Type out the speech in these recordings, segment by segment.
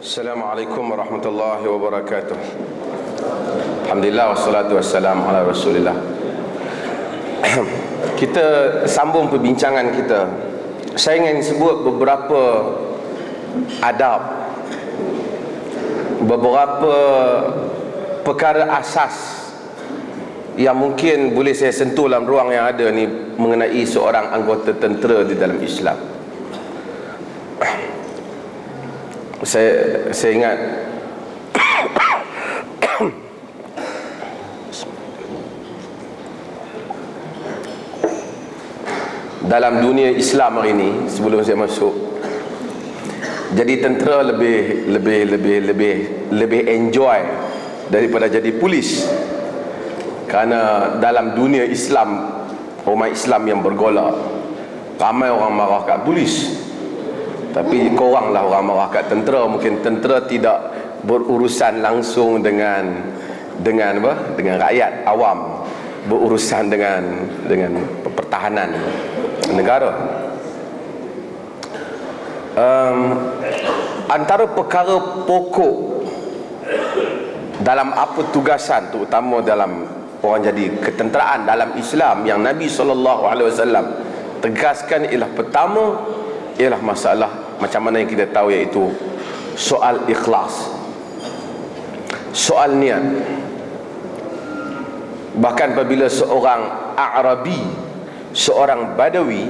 Assalamualaikum warahmatullahi wabarakatuh. Alhamdulillah wassalatu wassalamu ala Rasulillah. Kita sambung perbincangan kita. Saya ingin sebut beberapa adab, beberapa perkara asas yang mungkin boleh saya sentuh dalam ruang yang ada ni mengenai seorang anggota tentera di dalam Islam. Saya ingat dalam dunia Islam hari ini, sebelum saya masuk, jadi tentera lebih enjoy daripada jadi polis. Kerana dalam dunia Islam, umat Islam yang bergolak, ramai orang marah kat polis, tapi koranglah orang marah kat tentera. Mungkin tentera tidak berurusan langsung dengan apa? Dengan rakyat awam, berurusan dengan pertahanan negara. Antara perkara pokok dalam apa tugasan, terutama dalam orang jadi ketenteraan dalam Islam yang Nabi SAW tegaskan ialah pertama, ialah masalah macam mana yang kita tahu, iaitu soal ikhlas, soal niat. Bahkan apabila seorang Arabi, seorang Badawi,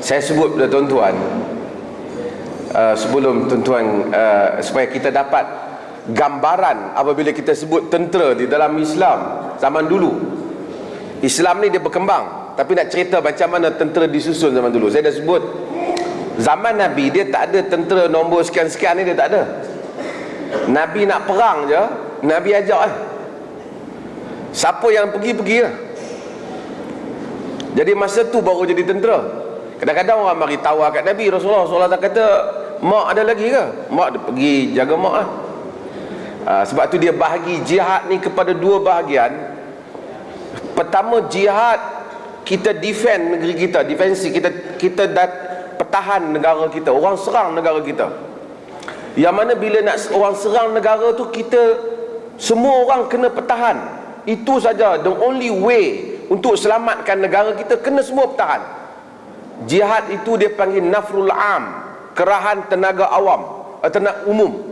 saya sebut kepada tuan-tuan, sebelum tuan-tuan, supaya kita dapat gambaran apabila kita sebut tentera di dalam Islam zaman dulu. Islam ni dia berkembang, tapi nak cerita macam mana tentera disusun zaman dulu. Saya dah sebut, zaman Nabi dia tak ada tentera nombor sekian-sekian ni, dia tak ada. Nabi nak perang je, Nabi ajak siapa yang pergi lah. Jadi masa tu baru jadi tentera. Kadang-kadang orang mari tawar kat Nabi, Rasulullah tak kata mak ada lagi ke? Mak dia pergi jaga mak lah. Sebab tu dia bahagi jihad ni kepada dua bahagian. Pertama, jihad kita defend negeri kita, defensi kita pertahan negara kita, orang serang negara kita. Yang mana bila nak orang serang negara tu, kita semua orang kena pertahan. Itu saja, the only way untuk selamatkan negara kita, kena semua pertahan. Jihad itu dia panggil nafrul am, kerahan tenaga awam, tenaga umum.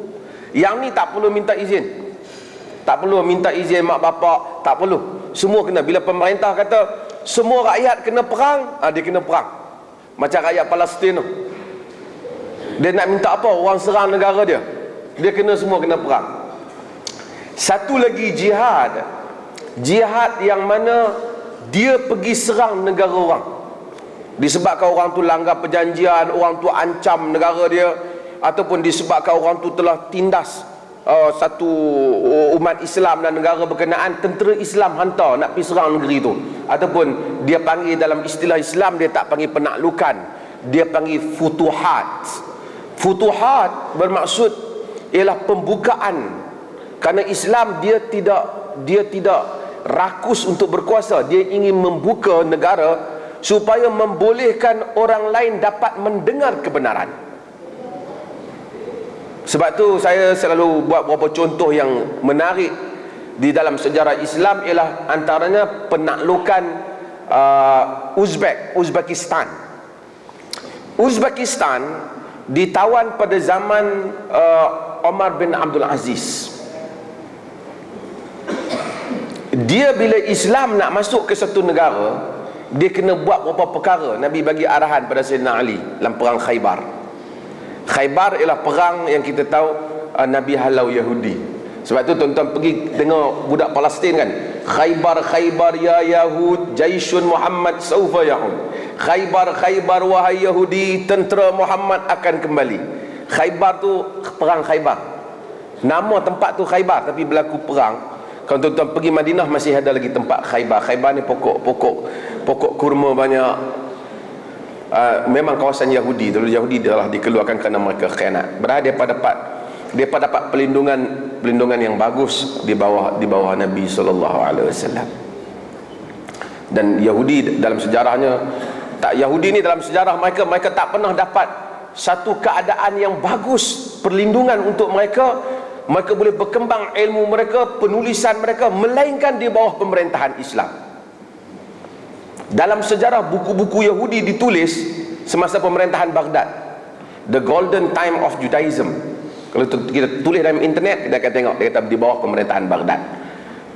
Yang ni tak perlu minta izin, tak perlu minta izin mak bapak, tak perlu. Semua kena. Bila pemerintah kata semua rakyat kena perang, dia kena perang. Macam rakyat Palestin tu, dia nak minta apa? Orang serang negara dia, dia kena semua kena perang. Satu lagi jihad, jihad yang mana dia pergi serang negara orang disebabkan orang tu langgar perjanjian, orang tu ancam negara dia, ataupun disebabkan orang tu telah tindas satu umat Islam dan negara berkenaan. Tentera Islam hantar nak pergi serang negeri tu, ataupun dia panggil dalam istilah Islam, dia tak panggil penaklukan, dia panggil futuhat. Futuhat bermaksud ialah pembukaan. Kerana Islam dia tidak rakus untuk berkuasa, dia ingin membuka negara supaya membolehkan orang lain dapat mendengar kebenaran. Sebab tu saya selalu buat beberapa contoh yang menarik di dalam sejarah Islam, ialah antaranya penaklukan Uzbekistan. Uzbekistan ditawan pada zaman Omar bin Abdul Aziz. Dia bila Islam nak masuk ke satu negara, dia kena buat beberapa perkara. Nabi bagi arahan pada Sayyidina Ali dalam perang Khaybar. Khaybar ialah perang yang kita tahu Nabi halau Yahudi. Sebab tu tuan-tuan pergi dengar budak Palestin kan, Khaybar ya Yahud, Jaisyun Muhammad saufa yahud. Khaybar wahai Yahudi, tentera Muhammad akan kembali. Khaybar tu perang Khaybar, nama tempat tu Khaybar, tapi berlaku perang. Kalau tuan-tuan pergi Madinah masih ada lagi tempat Khaybar. Khaybar ni pokok kurma banyak. Memang kawasan Yahudi. Dulu Yahudi telah dikeluarkan kerana mereka khianat. Berada mereka dapat pelindungan yang bagus di bawah Nabi SAW. Dan Yahudi dalam sejarahnya, Yahudi ni dalam sejarah mereka tak pernah dapat satu keadaan yang bagus, perlindungan untuk mereka. Mereka boleh berkembang ilmu mereka, penulisan mereka, melainkan di bawah pemerintahan Islam. Dalam sejarah, buku-buku Yahudi ditulis semasa pemerintahan Baghdad, The Golden Time of Judaism. Kalau kita tulis dalam internet, kita akan tengok dia kata di bawah pemerintahan Baghdad.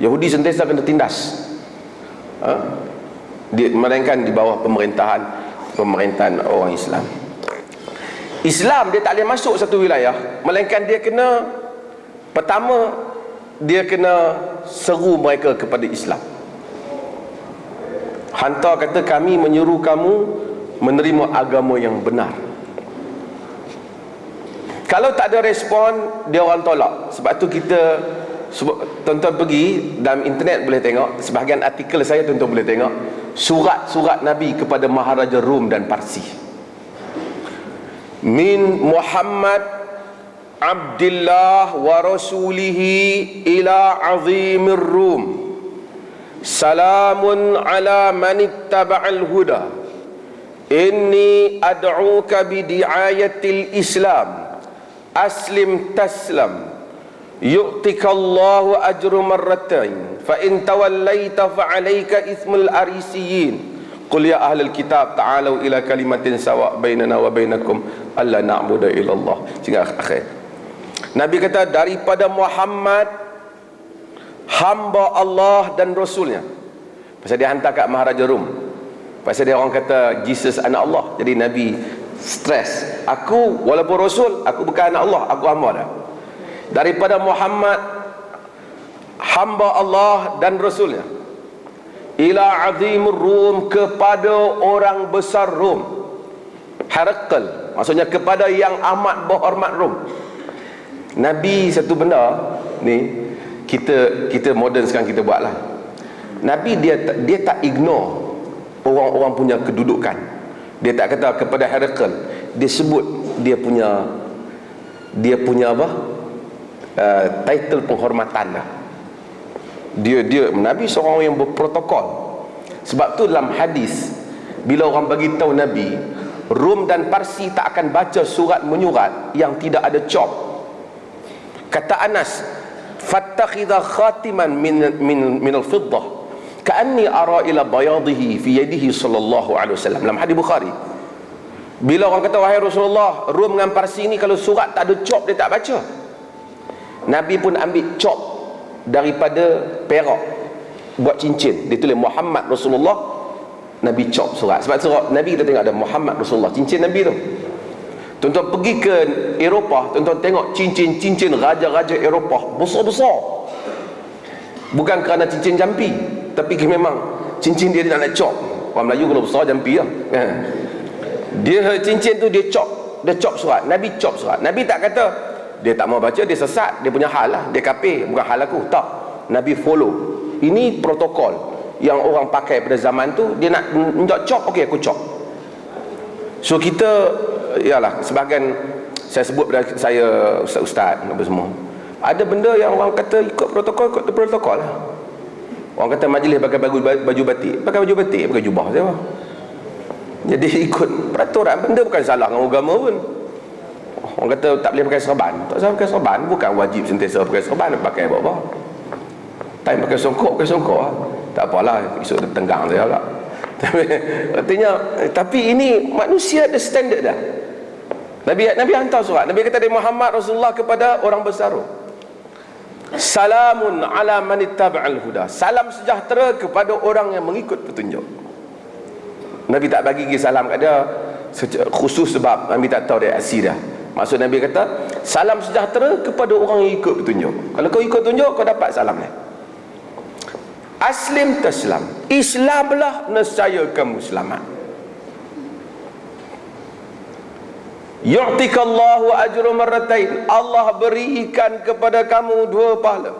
Yahudi sentiasa kena tindas, melainkan di bawah pemerintahan orang Islam. Islam dia tak boleh masuk satu wilayah, melainkan dia kena, pertama dia kena seru mereka kepada Islam. Hantar kata, kami menyuruh kamu menerima agama yang benar. Kalau tak ada respon, dia orang tolak. Sebab tu kita, tuan-tuan pergi dalam internet boleh tengok, sebahagian artikel saya tuan-tuan boleh tengok surat-surat Nabi kepada Maharaja Rom dan Parsi. Min Muhammad Abdillah wa rasulihi ila azimir Rum, salamun ala man ittaba'al huda, inni ad'uka bidi'ayatil Islam, aslim taslam, yu'tikallahu ajru marratain, fa in tawallaita fa 'alaika ismul arisiyin, qul ya ahlal kitab ta'alu ila kalimatin sawa' bainana wa bainakum alla na'budu illallah. Sehingga akhir Nabi kata, daripada Muhammad hamba Allah dan Rasulnya. Pasal dia hantar kat Maharaja Rum, pasal dia orang kata Jesus anak Allah. Jadi Nabi stres, aku walaupun Rasul, aku bukan anak Allah, aku hamba dah. Daripada Muhammad hamba Allah dan Rasulnya, ila azimur Rum, kepada orang besar Rom, Herakl, maksudnya kepada yang amat berhormat Rom. Nabi satu benda ni, kita moden sekarang kita buatlah. Nabi dia tak ignore orang-orang punya kedudukan. Dia tak kata kepada Herakl, dia sebut dia punya apa, title penghormatan lah. Dia Nabi seorang yang berprotokol. Sebab tu dalam hadis, bila orang bagi tahu Nabi, Rom dan Parsi tak akan baca surat menyurat yang tidak ada cop. Kata Anas, fattakhidha khatiman min al-fiddah ka'anni ara ila bayadihi fi yadihi sallallahu alaihi wasallam. Dalam hadis Bukhari, bila orang kata, wahai Rasulullah, Rom dengan Parsi ni kalau surat tak ada cop dia tak baca. Nabi pun ambil cop daripada perak, buat cincin, dia tulis Muhammad Rasulullah. Nabi cop surat. Sebab surat Nabi kita tengok ada Muhammad Rasulullah, cincin Nabi tu. Tuan-tuan pergi ke Eropah, tuan-tuan tengok cincin-cincin raja-raja Eropah besar-besar. Bukan kerana cincin jampi, tapi memang cincin dia nak cop. Orang Melayu kalau besar jampi lah. Dia cincin tu dia cop surat. Nabi cop surat. Nabi tak kata dia tak mau baca, dia sesat, dia punya hal lah, dia kafir, bukan hal aku. Tak. Nabi follow. Ini protokol yang orang pakai pada zaman tu. Dia nak cop, okey aku cop. So kita, ialah sebahagian saya sebut pada saya ustaz apa semua, ada benda yang orang kata ikut protokol lah. Orang kata majlis pakai baju batik, pakai jubah saja. Jadi ikut peraturan, benda bukan salah dengan agama pun. Orang kata tak boleh pakai serban, tak salah pakai serban, bukan wajib sentiasa pakai serban, pakai apa-apa. Time pakai songkok lah. Tak apalah, esok dia tenggang saya pula. Artinya, tapi ini manusia ada standard dah. Nabi hantar surat. Nabi kata dari Muhammad Rasulullah kepada orang besar, salamun ala man ittaba'al huda, salam sejahtera kepada orang yang mengikut petunjuk. Nabi tak bagi salam kat dia khusus sebab Nabi tak tahu dia asli dah. Maksud Nabi kata salam sejahtera kepada orang yang ikut petunjuk. Kalau kau ikut petunjuk, kau dapat salam ni. Aslim taslam, Islamlah nescaya kamu selamat. Yu'tikallahu ajru marratain, Allah berikan kepada kamu 2 pahala.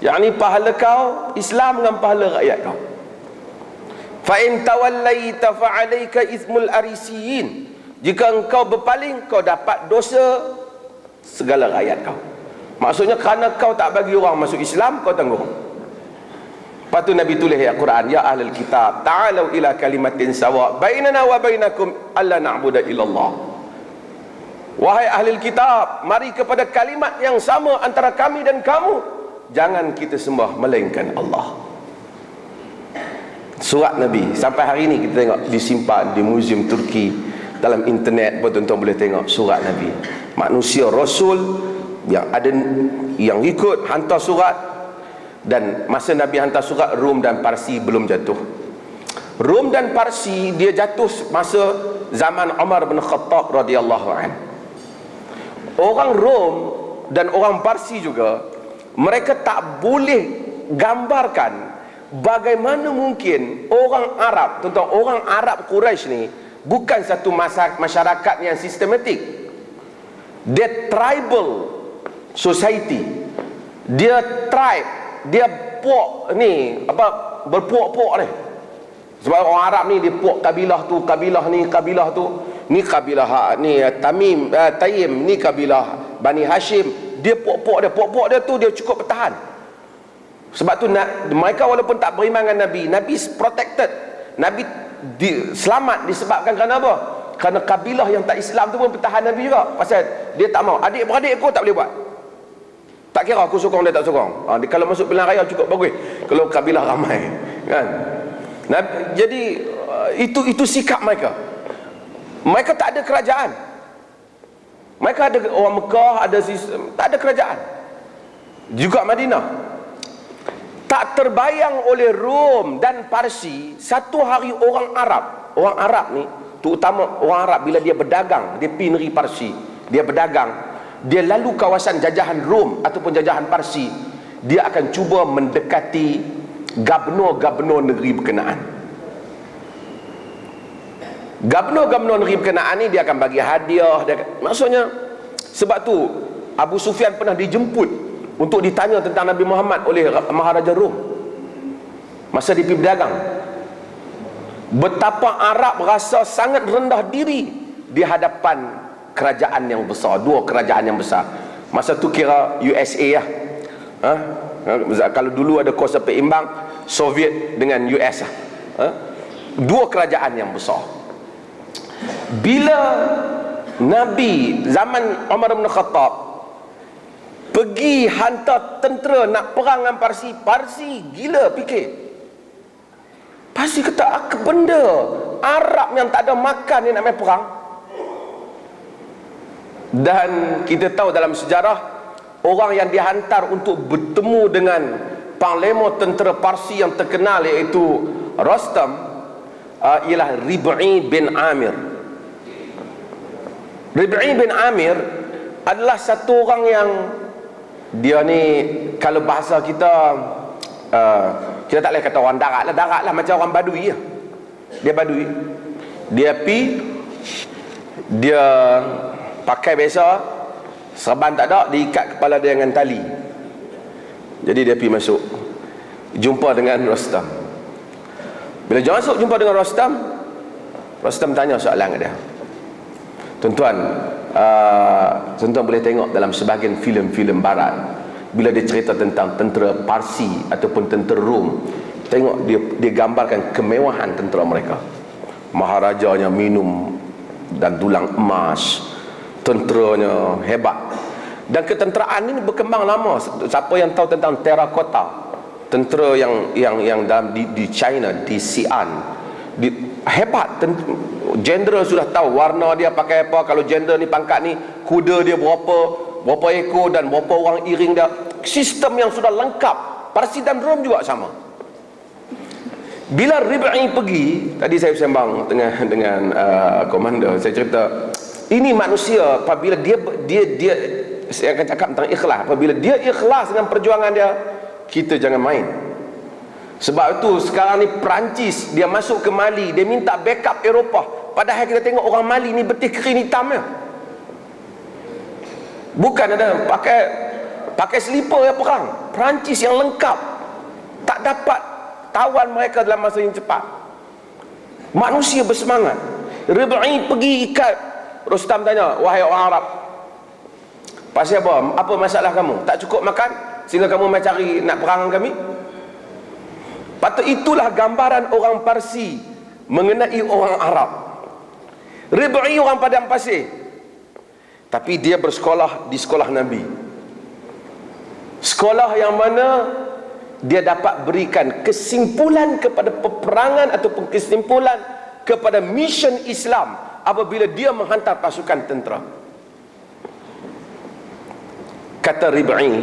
yakni pahala kau Islam dengan pahala rakyat kau. Fa in tawallaita fa alayka ismul arisiyin, jika engkau berpaling kau dapat dosa segala rakyat kau. Maksudnya kerana kau tak bagi orang masuk Islam, kau tanggung. Lepas tu Nabi tulis ayat Quran, ya ahlul kitab ta'alu ila kalimatin sawa bainana wa bainakum alla na'budu illallah. Wahai ahlul kitab, mari kepada kalimat yang sama antara kami dan kamu, jangan kita sembah melainkan Allah. Surat Nabi sampai hari ini kita tengok disimpan di muzium Turki, dalam internet pun tuan-tuan boleh tengok surat Nabi. Manusia Rasul yang ada, yang ikut hantar surat. Dan masa Nabi hantar surat, Rom dan Parsi belum jatuh. Rom dan Parsi dia jatuh masa zaman Umar bin Khattab radhiyallahu anhu. Orang Rom dan orang Parsi juga, mereka tak boleh gambarkan bagaimana mungkin orang Arab, tuan-tuan, orang Arab Quraisy ni bukan satu masyarakat yang sistematik. Dia tribal society. Dia tribe, dia puak ni, apa, berpuak-puak ni. Sebab orang Arab ni dia puak kabilah tu, kabilah ni, kabilah tu. Ni kabilah ni Tamim, Taim, ni kabilah Bani Hashim. Dia puak-puak dia, puak-puak dia tu dia cukup bertahan. Sebab tu mereka walaupun tak beriman dengan Nabi, Nabi protected. Nabi selamat disebabkan kerana apa? Kerana kabilah yang tak Islam tu pun bertahan Nabi juga. Pasal dia tak mau, adik-beradik aku tak boleh buat. Tak kira aku sokong dia tak sokong. Dia kalau masuk pilihan raya cukup bagus kalau kabilah ramai, kan? Nah, jadi itu sikap mereka. Mereka tak ada kerajaan. Mereka ada orang Mekah, ada sistem, tak ada kerajaan. Juga Madinah. Tak terbayang oleh Rom dan Parsi satu hari orang Arab ni, terutama orang Arab, bila dia berdagang, dia pergi negeri Parsi, dia berdagang, dia lalu kawasan jajahan Rom ataupun jajahan Parsi, dia akan cuba mendekati gubernur-gubernur negeri berkenaan. Gubernur-gubernur negeri berkenaan ni dia akan bagi hadiah, maksudnya. Sebab tu Abu Sufyan pernah dijemput untuk ditanya tentang Nabi Muhammad oleh Maharaja Rom masa dia pergi berdagang. Betapa Arab rasa sangat rendah diri di hadapan kerajaan yang besar, dua kerajaan yang besar. Masa tu kira USA lah. Kalau dulu ada kuasa peimbang Soviet dengan US lah. Dua kerajaan yang besar. Bila Nabi zaman Umar bin Khattab pergi hantar tentera nak perang dengan Parsi, Parsi gila fikir. Parsi kata, apa benda Arab yang tak ada makan ni nak main perang? Dan kita tahu dalam sejarah, orang yang dihantar untuk bertemu dengan panglima tentera Parsi yang terkenal iaitu Rostam, ialah Rib'i bin Amir. Rib'i bin Amir adalah satu orang yang dia ni, kalau bahasa kita, kita tak boleh kata orang darat lah, macam orang Badui lah. Dia Badui. Dia pakai biasa, serban tak ada, diikat kepala dia dengan tali. Jadi dia pergi masuk, jumpa dengan Rostam. Bila dia masuk jumpa dengan Rostam, Rostam tanya soalan ke dia. Tuan-tuan, tuan-tuan boleh tengok dalam sebahagian filem-filem barat, bila dia cerita tentang tentera Parsi ataupun tentera Rom, tengok dia gambarkan kemewahan tentera mereka. Maharajanya minum dan tulang emas, tenteranya hebat. Dan ketenteraan ini berkembang lama. Siapa yang tahu tentang terakota, tentera yang dalam di China, di Xi'an, hebat. Jenderal sudah tahu warna dia pakai apa. Kalau jenderal ni pangkat ni, kuda dia berapa ekor dan berapa orang iring dia. Sistem yang sudah lengkap. Parsi dan Rom juga sama. Bila Rib'i pergi, tadi saya sembang dengan komander, saya cerita, ini manusia apabila dia saya akan cakap tentang ikhlas. Apabila dia ikhlas dengan perjuangan dia, kita jangan main. Sebab itu sekarang ni Perancis dia masuk ke Mali, dia minta backup Eropah. Padahal kita tengok orang Mali ni betis kering hitamnya. Bukan ada pakai selipar yang perang. Perancis yang lengkap tak dapat tawan mereka dalam masa yang cepat. Manusia bersemangat. Rib'i pergi ikat. Rostam tanya, wahai orang Arab, pasal apa? Apa masalah kamu? Tak cukup makan sehingga kamu mai cari nak perang dengan kami? Patut itulah gambaran orang Parsi mengenai orang Arab. Rib'i orang Padang Pasir, tapi dia bersekolah di sekolah Nabi. Sekolah yang mana dia dapat berikan kesimpulan kepada peperangan ataupun kesimpulan kepada mission Islam apabila dia menghantar pasukan tentera. Kata Rib'i,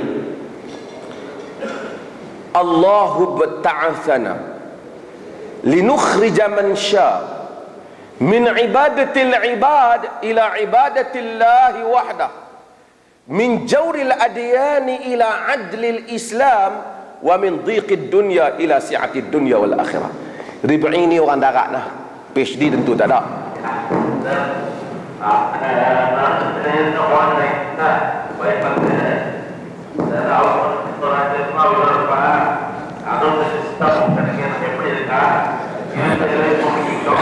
Allahu ba'athana linukhrija man sya' min ibadatil ibad ila ibadatillahi wahdah, min jawril adyani ila adlil Islam, wa min dhiqid dunya ila si'atid dunya wal akhirah. Rib'i ni orang darat lah, PhD tentu tak ada.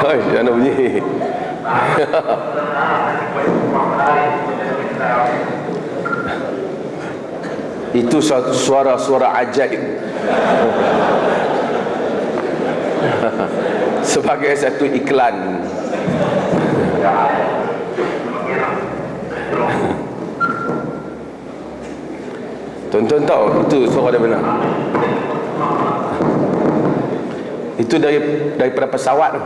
Hai, jangan bunyi. Itu satu suara-suara ajaib. Sebagai satu iklan. Tuan-tuan tahu itu suara dari mana? Itu daripada pesawat tu.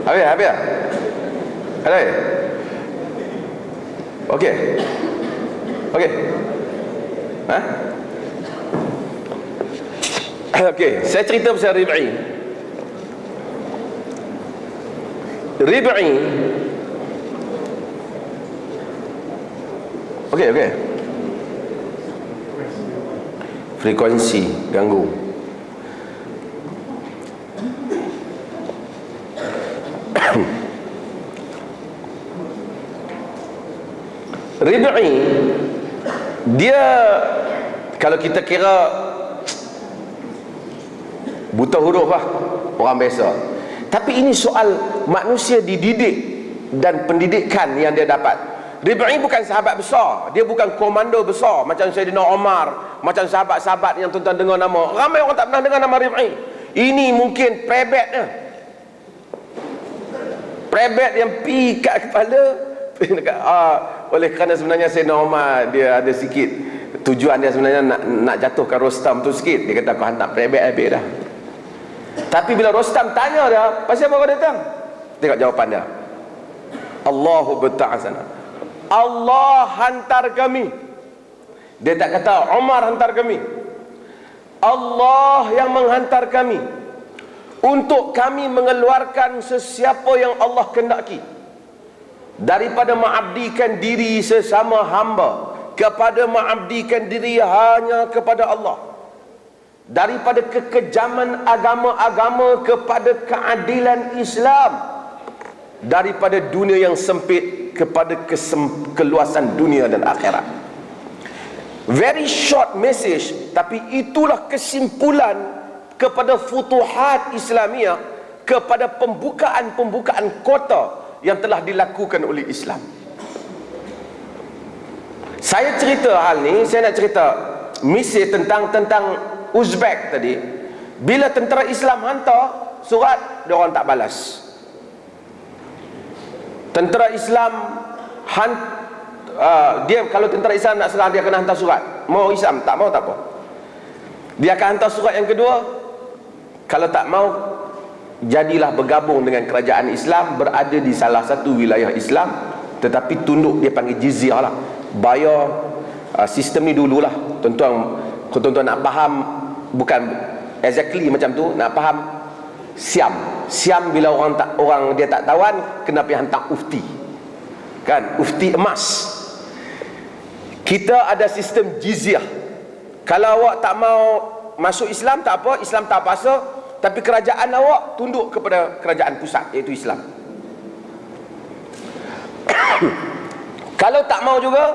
Habis. Ada. Okey. Ha? Okey, saya cerita pasal Rib'i. Okey. Frekuensi ganggu. Rib'i dia, kalau kita kira buta huruf lah, orang biasa, tapi ini soal manusia dididik dan pendidikan yang dia dapat. Rib'i bukan sahabat besar, dia bukan komando besar macam Sayyidina Omar, macam sahabat-sahabat yang tuan-tuan dengar nama. Ramai orang tak pernah dengar nama Rib'i. Ini mungkin prebet yang pi kat kepala. Oleh kerana sebenarnya Sayyidina Omar dia ada sikit tujuan dia sebenarnya nak jatuhkan Rostam tu sikit. Dia kata aku hantar prebet habis dah. Tapi bila Rostam tanya dia, pasal apa kau datang? Tengok jawapan dia. Allahu ba'athana, Allah hantar kami. Dia tak kata Omar hantar kami. Allah yang menghantar kami untuk kami mengeluarkan sesiapa yang Allah kehendaki daripada mengabdikan diri sesama hamba kepada mengabdikan diri hanya kepada Allah, daripada kekejaman agama-agama kepada keadilan Islam, daripada dunia yang sempit kepada keluasan dunia dan akhirat. Very short message, tapi itulah kesimpulan kepada futuhat Islamiyah, kepada pembukaan kota yang telah dilakukan oleh Islam. Saya cerita hal ni, saya nak cerita misi tentang Uzbek tadi. Bila tentera Islam hantar surat, dia orang tak balas. Tentera Islam dia, kalau tentera Islam nak serang, dia kena hantar surat. Mau Islam, tak mau tak apa. Dia akan hantar surat yang kedua. Kalau tak mau, jadilah bergabung dengan kerajaan Islam, berada di salah satu wilayah Islam, tetapi tunduk, dia panggil jizyah lah, bayar. Sistem ni dululah tuan-tuan nak faham, bukan exactly macam tu, nak faham Siam bila orang dia tak tawan, kena pergi hantar ufti, kan, ufti emas. Kita ada sistem jizyah. Kalau awak tak mau masuk Islam, tak apa, Islam tak paksa, tapi kerajaan awak tunduk kepada kerajaan pusat, iaitu Islam. Kalau tak mau juga,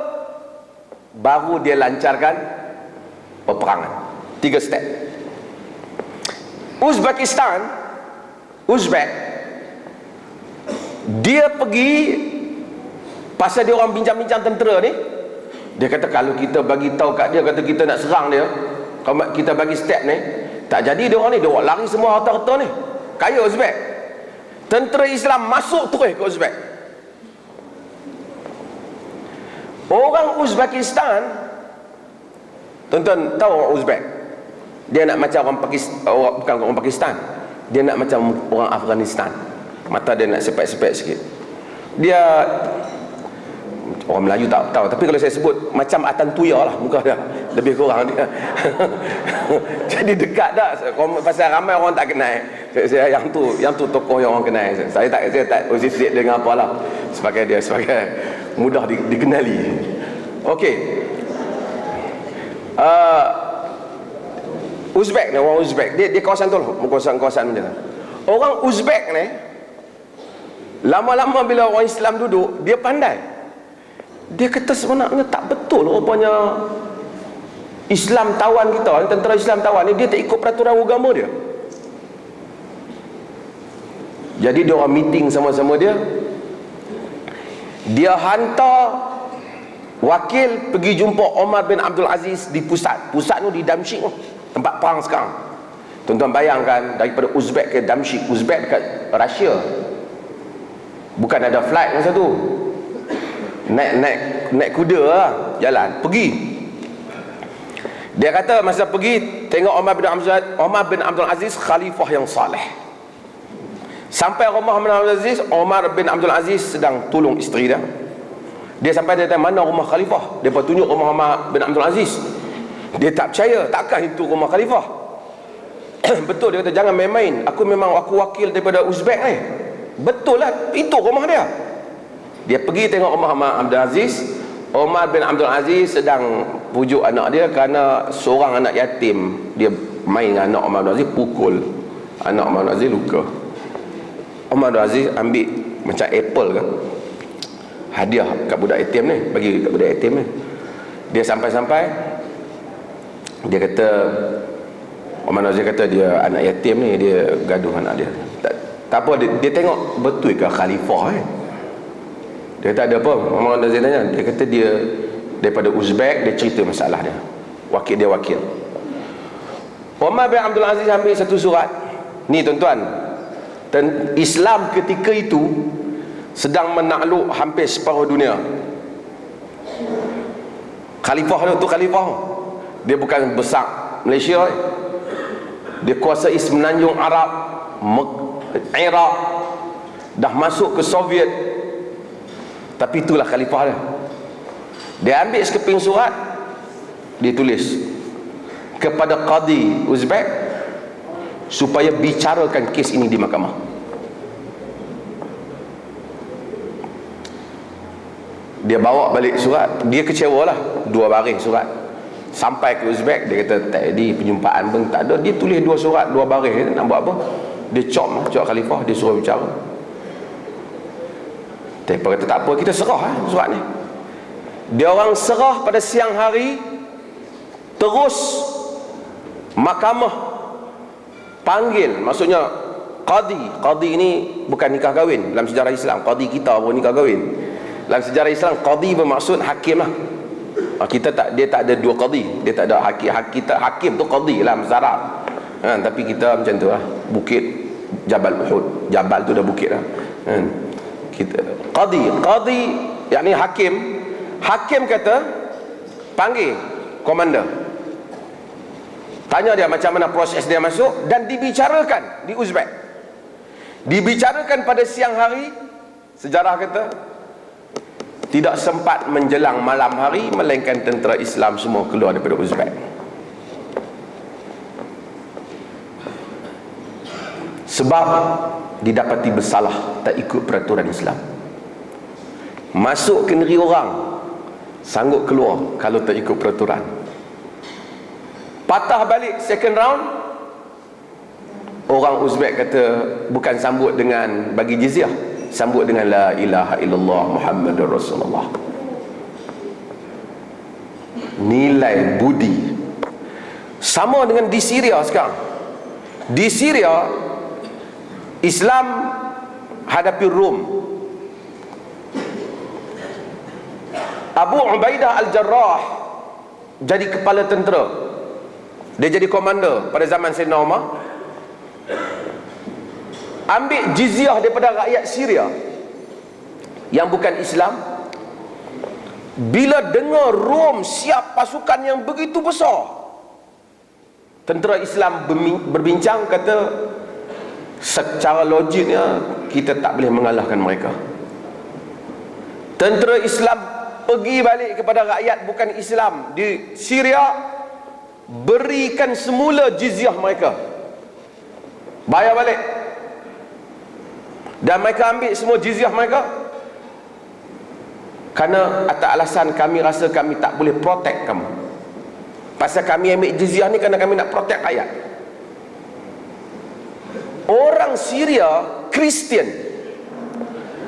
baru dia lancarkan peperangan. 3 step. Uzbek, dia pergi, pasal dia orang bincang-bincang tentera ni, dia kata kalau kita bagi tahu kat dia, kata kita nak serang dia, kalau kita bagi step ni, tak jadi dia orang ni, dia orang lari semua harta-harta ni. Kaya Uzbek. Tentera Islam masuk terus ke Uzbek. Orang Uzbekistan, tuan-tuan tahu orang Uzbek, dia nak macam orang Pakistan, bukan orang Pakistan, dia nak macam orang Afghanistan. Mata dia nak sepek-sepek sikit. Dia orang Melayu tak tahu, tapi kalau saya sebut macam Atan Tuya lah muka dia, lebih kurang dia. Jadi dekat dah. Pasal ramai orang tak kenal. Saya yang tu tokoh yang orang kenal. Saya tak associate dengan apalah, sebagai mudah dikenali. Okey. Uzbek ni, orang Uzbek, dia kawasan tu lah, kawasan macam mana. Orang Uzbek ni lama-lama bila orang Islam duduk, dia pandai. Dia kata sebenarnya tak betul rupanya Islam tawan kita, tentera Islam tawan ni, dia tak ikut peraturan agama dia. Jadi dia orang meeting sama-sama dia. Dia hantar wakil pergi jumpa Omar bin Abdul Aziz di pusat. Pusat tu di Damsyik, tempat perang sekarang. Tuan-tuan bayangkan, daripada Uzbek ke Damsyik. Uzbek dekat Russia. Bukan ada flight masa tu. Naik kuda lah, jalan pergi. Dia kata masa pergi tengok Omar bin Abdul Aziz khalifah yang saleh. Sampai rumah Omar bin Abdul Aziz sedang tolong isteri dia. Dia sampai dia tanya mana rumah khalifah. Dia tunjuk rumah Omar bin Abdul Aziz. Dia tak percaya, takkan itu rumah khalifah. Betul, dia kata jangan main-main, aku wakil daripada Uzbek ni. Betul lah, itu rumah dia. Dia pergi tengok rumah Omar Abdul Aziz. Omar bin Abdul Aziz sedang pujuk anak dia kerana seorang anak yatim. Dia main dengan anak Omar Abdul Aziz, pukul anak Omar Abdul Aziz, luka. Omar Abdul Aziz ambil macam apple kan, hadiah kat budak yatim ni, bagi kat budak yatim ni. Dia sampai-sampai, dia kata, Omar Abdul Aziz kata dia anak yatim ni, dia gaduh anak dia. Tak apa, dia tengok betul ke khalifah Dia kata ada apa? Omar Abdul Aziz tanya. Dia kata dia daripada Uzbek, dia cerita masalah dia. Wakil. Omar bin Abdul Aziz ambil satu surat. Ni tuan-tuan, Islam ketika itu sedang menakluk hampir separuh dunia. Khalifah tu khalifah. Dia bukan besar Malaysia. Dia kuasai semenanjung Arab, Iraq, dah masuk ke Soviet. Tapi itulah khalifah dia. Dia ambil sekeping surat, dia tulis kepada Qadi Uzbek supaya bicarakan kes ini di mahkamah. Dia bawa balik surat. Dia kecewa lah, 2 baris surat. Sampai ke Uzbek, dia kata tadi penjumpaan pun tak ada. Dia tulis 2 surat, 2 baris. Nak buat apa? Dia cop khalifah, dia suruh bicara. Dia kata tak apa, kita serah surat ni. Dia orang serah pada siang hari. Terus mahkamah panggil, maksudnya Qadi ni bukan nikah kahwin dalam sejarah Islam. Qadi kita pun nikah kahwin. Dalam sejarah Islam, Qadi bermaksud hakim lah. Dia tak ada 2 Qadi. Dia tak ada hakim tu Qadi lah bahasa Arab. Tapi kita macam tu lah. Bukit Jabal Uhud. Jabal tu dah bukit lah. Kita Qadi yakni hakim kata panggil komander, tanya dia macam mana proses dia masuk, dan dibicarakan di Uzbek. Dibicarakan pada siang hari. Sejarah kata tidak sempat menjelang malam hari, melainkan tentera Islam semua keluar daripada Uzbek. Sebab didapati bersalah, tak ikut peraturan Islam. Masuk ke negeri orang, sanggup keluar kalau tak ikut peraturan. Patah balik second round, orang Uzbek kata bukan sambut dengan bagi jizyah, sambut dengan la ilaha illallah Muhammadur Rasulullah. Nilai budi. Sama dengan di Syria sekarang. Di Syria, Islam hadapi Rom. Abu Ubaidah Al-Jarrah jadi kepala tentera. Dia jadi komander pada zaman Sayyidina Umar. Ambil jizyah daripada rakyat Syria yang bukan Islam. Bila dengar Rom siap pasukan yang begitu besar, tentera Islam berbincang, kata secara logiknya kita tak boleh mengalahkan mereka. Tentera Islam pergi balik kepada rakyat bukan Islam di Syria, berikan semula jizyah mereka, bayar balik, dan mereka ambil semua jizyah mereka. Kerana atas alasan kami rasa kami tak boleh protect kamu. Pasal kami ambil jizyah ni kerana kami nak protect rakyat. Orang Syria Kristian,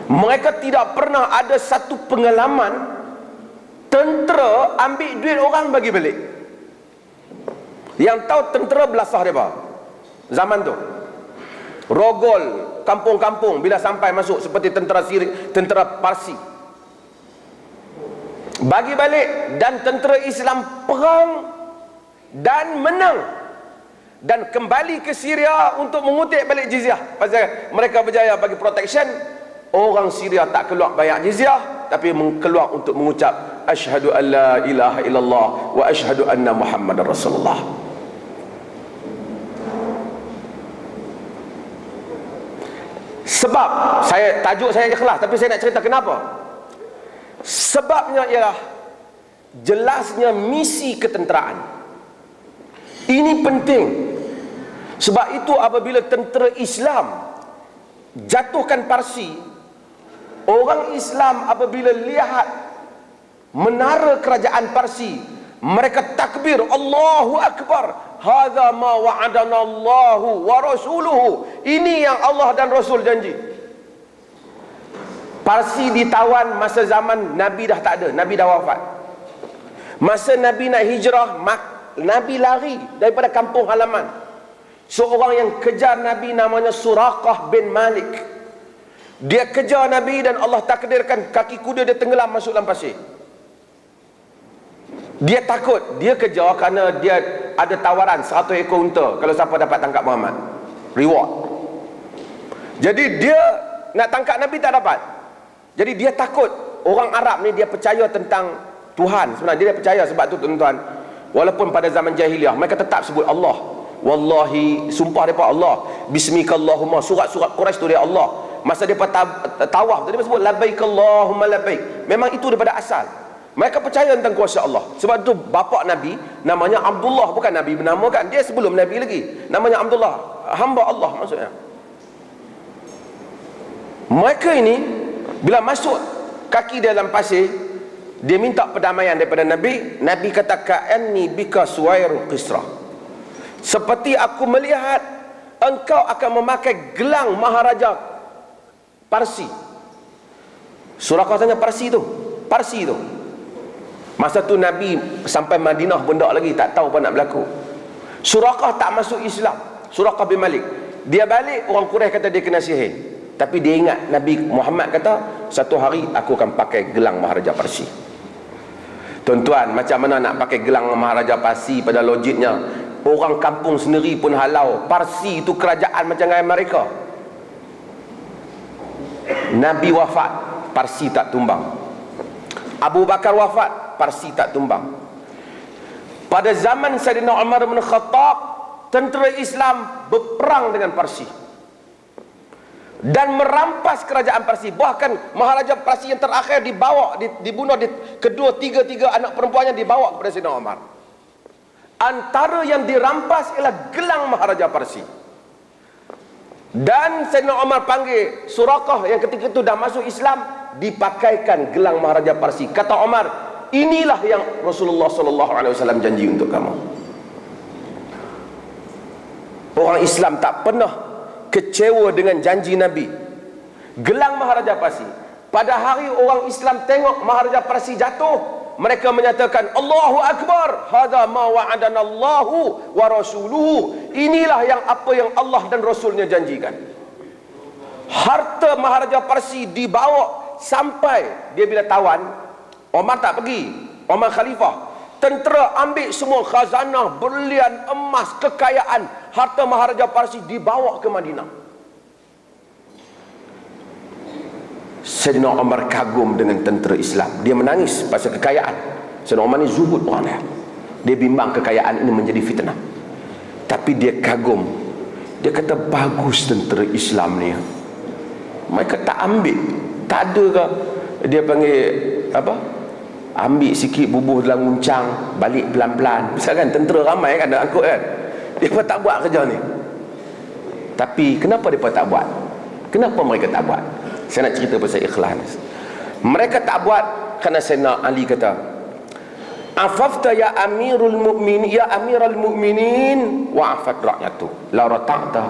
mereka tidak pernah ada satu pengalaman tentera ambil duit orang bagi balik. Yang tahu tentera belasah dia apa zaman tu, rogol kampung-kampung bila sampai masuk, seperti tentera Syria, tentera Parsi, bagi balik. Dan tentera Islam perang dan menang, dan kembali ke Syria untuk mengutip balik jizyah. Pasal mereka berjaya bagi protection. Orang Syria tak keluar bayar jizyah, tapi keluar untuk mengucap asyhadu an la ilaha illallah wa asyhadu anna Muhammadar Rasulullah. Sebab tajuk saya ikhlas, tapi saya nak cerita kenapa. Sebabnya ialah jelasnya misi ketenteraan. Ini penting. Sebab itu apabila tentera Islam jatuhkan Parsi, orang Islam apabila lihat menara kerajaan Parsi, mereka takbir, Allahu Akbar, hadza ma wa'adana Allahu wa rasuluhu. Ini yang Allah dan Rasul janji. Parsi ditawan masa zaman Nabi dah tak ada, Nabi dah wafat. Masa Nabi nak hijrah, Nabi lari daripada kampung halaman. Seorang yang kejar Nabi namanya Suraqah bin Malik. Dia kejar Nabi dan Allah takdirkan kaki kuda dia tenggelam masuk dalam pasir. Dia takut, dia kejar kerana dia ada tawaran 100 ekor unta kalau siapa dapat tangkap Muhammad, reward. Jadi dia nak tangkap Nabi tak dapat. Jadi dia takut. Orang Arab ni dia percaya tentang Tuhan. Sebenarnya dia percaya, sebab tu tuan-tuan, walaupun pada zaman jahiliah mereka tetap sebut Allah. Wallahi, sumpah depa Allah, bismikallahumma, surat-surat Quraisy tu dia Allah. Masa depa tawaf tu dia sebut labbaik Allahumma labbaik. Memang itu daripada asal. Mereka percaya tentang kuasa Allah. Sebab tu bapa Nabi namanya Abdullah, bukan Nabi menamakan, dia sebelum Nabi lagi. Namanya Abdullah, hamba Allah maksudnya. Mereka ini bila masuk kaki dalam pasir, dia minta perdamaian daripada Nabi. Nabi kata ka'anni bika suwairu qisra, seperti aku melihat engkau akan memakai gelang maharaja Parsi. Suraqah tanya, Parsi tu? Parsi tu. Masa tu Nabi sampai Madinah pun tak lagi, tak tahu apa nak berlaku. Suraqah tak masuk Islam, Suraqah bin Malik. Dia balik, orang Quraisy kata dia kena sihir. Tapi dia ingat Nabi Muhammad kata satu hari aku akan pakai gelang maharaja Parsi. Tuan-tuan, macam mana nak pakai gelang maharaja Parsi? Pada logiknya orang kampung sendiri pun halau. Parsi itu kerajaan macam dengan mereka. Nabi wafat, Parsi tak tumbang. Abu Bakar wafat, Parsi tak tumbang. Pada zaman Sayyidina Umar bin Khattab, tentera Islam berperang dengan Parsi dan merampas kerajaan Parsi. Bahkan maharaja Parsi yang terakhir dibawa, dibunuh, tiga anak perempuannya dibawa kepada Sayyidina Umar. Antara yang dirampas ialah gelang maharaja Parsi. Dan Sayyidina Umar panggil Suraqah yang ketika itu dah masuk Islam, dipakaikan gelang maharaja Parsi. Kata Umar, inilah yang Rasulullah SAW janji untuk kamu. Orang Islam tak pernah kecewa dengan janji Nabi. Gelang maharaja Parsi. Pada hari orang Islam tengok maharaja Parsi jatuh, mereka menyatakan Allahu Akbar, hadza ma wa'adana Allahu wa rasuluhu. Inilah yang apa yang Allah dan Rasulnya janjikan. Harta maharaja Parsi dibawa sampai dia bila tawan, Omar tak pergi, Omar khalifah. Tentera ambil semua khazanah, berlian, emas, kekayaan, harta Maharaja Parsi, dibawa ke Madinah. Sayyidina Umar kagum dengan tentera Islam. Dia menangis pasal kekayaan. Sayyidina Umar ni zuhud orang dia. Dia bimbang kekayaan ini menjadi fitnah. Tapi dia kagum. Dia kata bagus tentera Islam ni. Mereka tak ambil. Tak ada ke dia panggil apa? Ambil sikit bubuh dalam guncang, balik pelan-pelan. Misalkan tentera ramai kan nak angkut kan. Mereka tak buat kerja ni. Tapi kenapa mereka tak buat? Kenapa mereka tak buat? Saya nak cerita pasal ikhlas. Mereka tak buat kerana Sayyidina Ali kata, afafta ya amirul mu'minin, ya amiral mu'minin wa afat rakyatu la rata'ta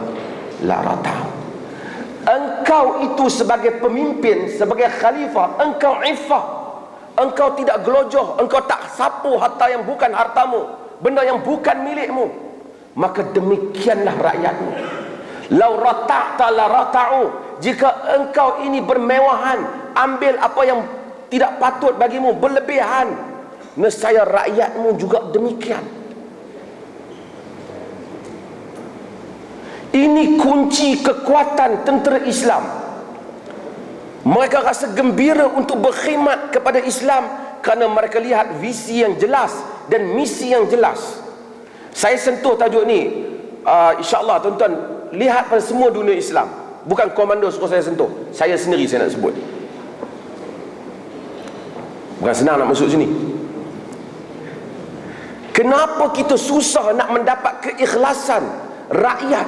la rata'u. Engkau itu sebagai pemimpin, sebagai khalifah, engkau iffah, engkau tidak gelojoh, engkau tak sapu harta yang bukan hartamu, benda yang bukan milikmu, maka demikianlah rakyatmu. Lau rata'ta la rata'u. Jika engkau ini bermewahan, ambil apa yang tidak patut bagimu, berlebihan, nescaya rakyatmu juga demikian. Ini kunci kekuatan tentera Islam. Mereka rasa gembira untuk berkhidmat kepada Islam kerana mereka lihat visi yang jelas dan misi yang jelas. Saya sentuh tajuk ni, insya-Allah tuan-tuan lihat pada semua dunia Islam. Bukan komando suruh saya sentuh, saya sendiri saya nak sebut. Bukan senang nak masuk sini. Kenapa kita susah nak mendapat keikhlasan rakyat?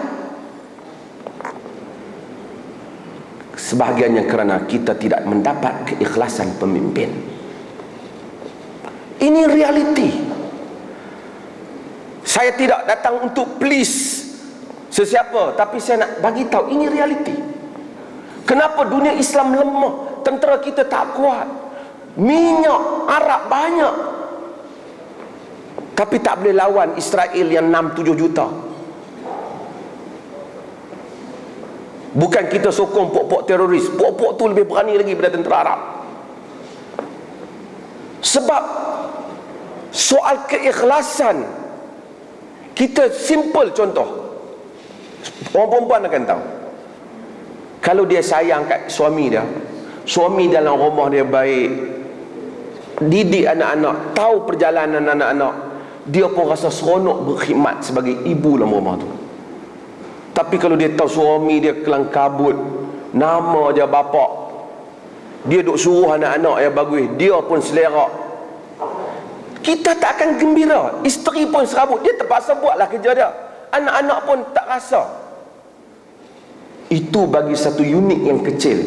Sebahagiannya kerana kita tidak mendapat keikhlasan pemimpin. Ini realiti. Saya tidak datang untuk please sesiapa, tapi saya nak bagi tahu ini realiti. Kenapa dunia Islam lemah? Tentera kita tak kuat. Minyak Arab banyak, tapi tak boleh lawan Israel yang 6-7 juta. Bukan kita sokong pok-pok teroris, pok-pok tu lebih berani lagi daripada tentera Arab. Sebab soal keikhlasan kita simple. Contoh, orang perempuan akan tahu, kalau dia sayang kat suami dia, suami dalam rumah dia baik, didik anak-anak, tahu perjalanan anak-anak, dia pun rasa seronok berkhidmat sebagai ibu dalam rumah tu. Tapi kalau dia tahu suami dia kelang kabut, nama je bapak, dia duk suruh anak-anak yang bagus, dia pun selerak, kita tak akan gembira. Isteri pun serabut, dia terpaksa buatlah kerja dia, anak-anak pun tak rasa. Itu bagi satu unit yang kecil.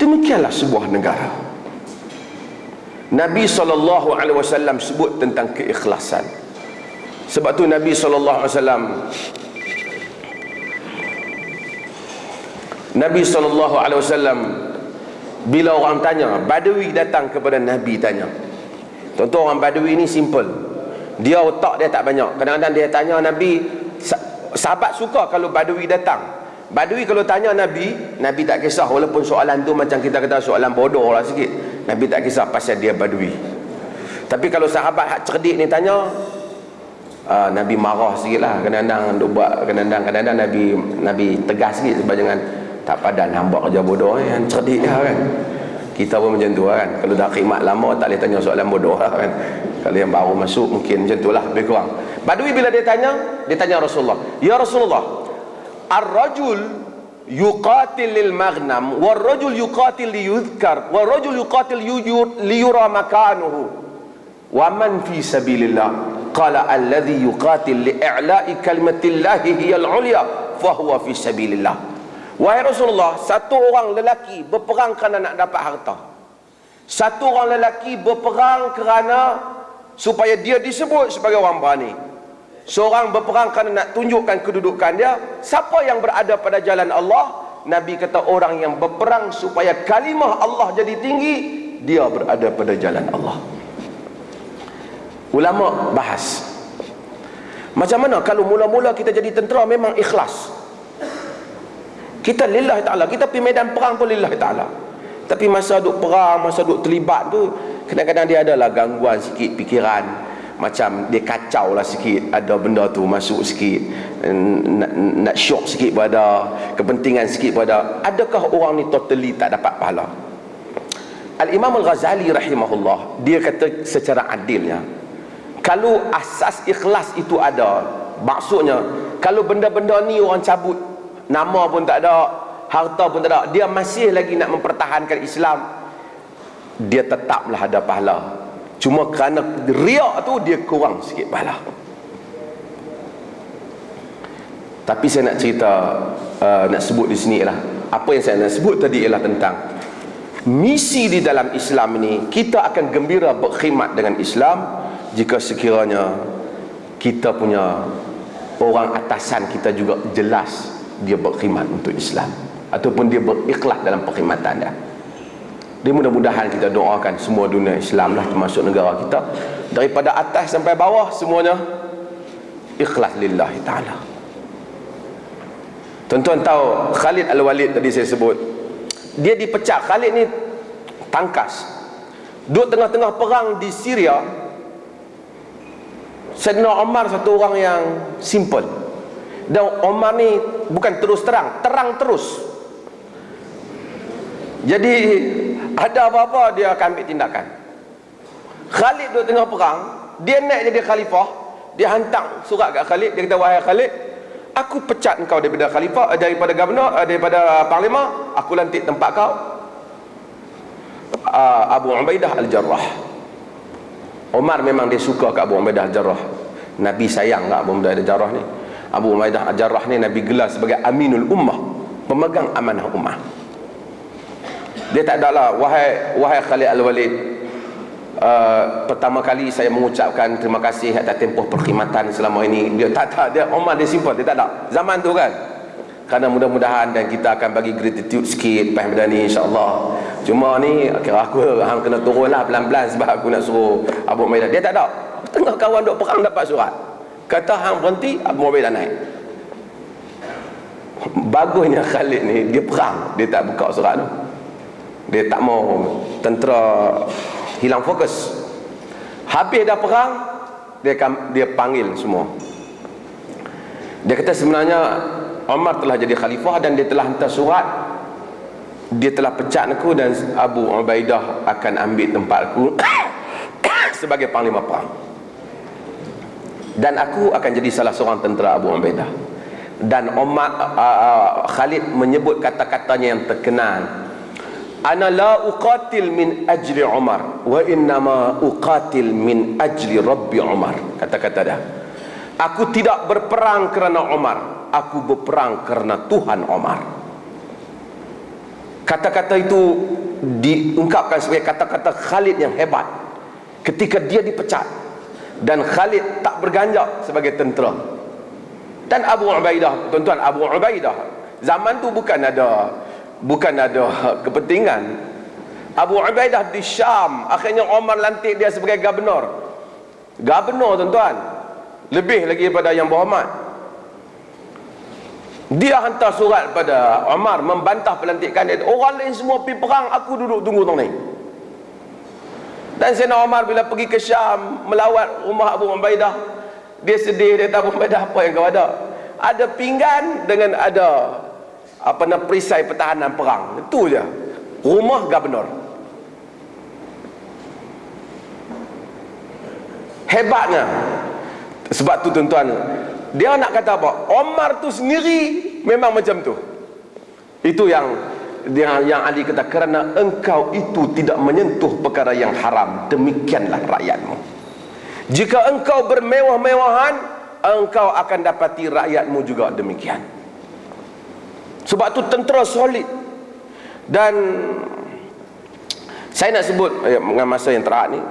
Demikianlah sebuah negara. Nabi SAW sebut tentang keikhlasan. Sebab tu Nabi SAW bila orang tanya, Badawi datang kepada Nabi tanya. Tentu orang Badawi ni simple, dia otak dia tak banyak. Kadang-kadang dia tanya Nabi, sahabat suka kalau Badawi datang. Badawi kalau tanya Nabi, Nabi tak kisah, walaupun soalan tu macam kita kata soalan bodoh lah sikit, Nabi tak kisah pasal dia Badawi. Tapi kalau sahabat hak cerdik ni tanya, Nabi marah sikit lah. Kadang-kadang Nabi tegas sikit, sebab jangan tak padan hamba kerja bodoh yang cerdik lah kan. Kita pun macam tu kan. Kalau dah khidmat lama tak boleh tanya soalan bodoh lah kan. Kalau yang baru masuk mungkin macam tu lah, lebih kurang. Badawi bila dia tanya Rasulullah, ya Rasulullah, ar-rajul yuqatil lil maghnam, war-rajul yuqatil liyudhkar, war-rajul yuqatil liyura makanuhu, wa man fi sabilillah? Qala alladhi yuqatil li'i'la'i kalimatillahi hiyal 'ulya fa huwa fi sabilillah. Wahai Rasulullah, satu orang lelaki berperang kerana nak dapat harta. Satu orang lelaki berperang kerana supaya dia disebut sebagai orang berani. Seorang berperang kerana nak tunjukkan kedudukan dia. Siapa yang berada pada jalan Allah? Nabi kata orang yang berperang supaya kalimah Allah jadi tinggi, dia berada pada jalan Allah. Ulama bahas, macam mana kalau mula-mula kita jadi tentera memang ikhlas, kita lillahi ta'ala, kita pergi medan perang pun lillahi ta'ala. Tapi masa duk perang, masa duk terlibat tu, kadang-kadang dia adalah gangguan sikit fikiran. macam dia kacau lah sikit, ada benda tu masuk sikit, nak syok sikit pada kepentingan sikit pada, adakah orang ni totally tak dapat pahala? Al-Imam Al-Ghazali rahimahullah, dia kata secara adilnya, kalau asas ikhlas itu ada, maksudnya kalau benda-benda ni orang cabut, nama pun tak ada, harta pun tak ada, dia masih lagi nak mempertahankan Islam, dia tetaplah ada pahala. Cuma kerana riak tu dia kurang sikit pahala. Tapi saya nak cerita, nak sebut di sini ialah, apa yang saya nak sebut tadi ialah tentang misi di dalam Islam ini. Kita akan gembira berkhidmat dengan Islam jika sekiranya kita punya orang atasan kita juga jelas dia berkhidmat untuk Islam, ataupun dia berikhlas dalam perkhidmatan dia. Jadi mudah-mudahan kita doakan semua dunia Islam lah, termasuk negara kita, daripada atas sampai bawah semuanya ikhlas lillahi ta'ala. Tuan-tuan tahu Khalid Al-Walid tadi saya sebut, dia dipecat. Khalid ni tangkas, duduk tengah-tengah perang di Syria. Sayyidina Umar satu orang yang simple, dan Umar ni bukan terus terang, terang terus. Jadi ada apa-apa dia akan ambil tindakan. Khalid duduk tengah perang, dia naik jadi khalifah, dia hantar surat kat Khalid, dia kata, wahai Khalid, aku pecat engkau daripada khalifah, daripada gubernur, daripada parlimen, aku lantik tempat kau Abu Ubaidah Al-Jarrah. Umar memang dia suka kat Abu Ubaidah Al-Jarrah. Nabi sayang kat Abu Ubaidah Al-Jarrah ni. Abu Ubaidah Al-Jarrah ni Nabi gelar sebagai Aminul Ummah, pemegang amanah ummah. Dia tak ada lah, wahai Khalid Al-Walid, pertama kali saya mengucapkan terima kasih atas tempoh perkhidmatan selama ini. Dia tak, dia Umar dia simple, dia tak ada zaman tu kan. Kerana mudah-mudahan dan kita akan bagi gratitude sikit lepas benda ni, insyaAllah. Cuma ni kira aku hang kena turun lah pelan-pelan, sebab aku nak suruh Abu Ubaidah. Dia tak ada, tengah kawan duk perang dapat surat, kata hang berhenti, Abu Ubaidah naik. Bagusnya Khalid ni, dia perang, dia tak buka surat tu. Dia tak mau tentera hilang fokus. Habis dah perang, dia panggil semua. Dia kata sebenarnya Umar telah jadi khalifah dan dia telah hantar surat, dia telah pecat aku dan Abu Ubaidah akan ambil tempat aku sebagai panglima perang, dan aku akan jadi salah seorang tentera Abu Ubaidah. Dan Khalid menyebut kata-katanya yang terkenal, ana la uqatil min ajli Umar wa innama uqatil min ajli Rabbi Umar. Kata-kata dia, aku tidak berperang kerana Umar, aku berperang kerana Tuhan Umar. Kata-kata itu diungkapkan sebagai kata-kata Khalid yang hebat ketika dia dipecat, dan Khalid tak berganjak sebagai tentera. Dan Abu Ubaidah, tuan-tuan, Abu Ubaidah zaman tu bukan ada kepentingan. Abu Ubaidah di Syam, akhirnya Umar lantik dia sebagai gubernur, tuan-tuan, lebih lagi daripada yang berhormat. Dia hantar surat pada Umar membantah pelantikan dia. Orang lain semua pergi perang, aku duduk tunggu tong ni. Dan Sayyidina Umar bila pergi ke Syam melawat rumah Abu Ubaidah, dia sedih. Dia kata, Abu Ubaidah, apa yang kau ada? Ada pinggan dengan ada perisai pertahanan perang, itu je. Rumah gubernur. Hebatnya. Sebab tu tuan-tuan, dia nak kata apa? Omar tu sendiri memang macam tu. Itu yang Ali kata, kerana engkau itu tidak menyentuh perkara yang haram, demikianlah rakyatmu. Jika engkau bermewah-mewahan, engkau akan dapati rakyatmu juga demikian. Sebab tu tentera solid. Dan saya nak sebut dengan masa yang terakhir ni,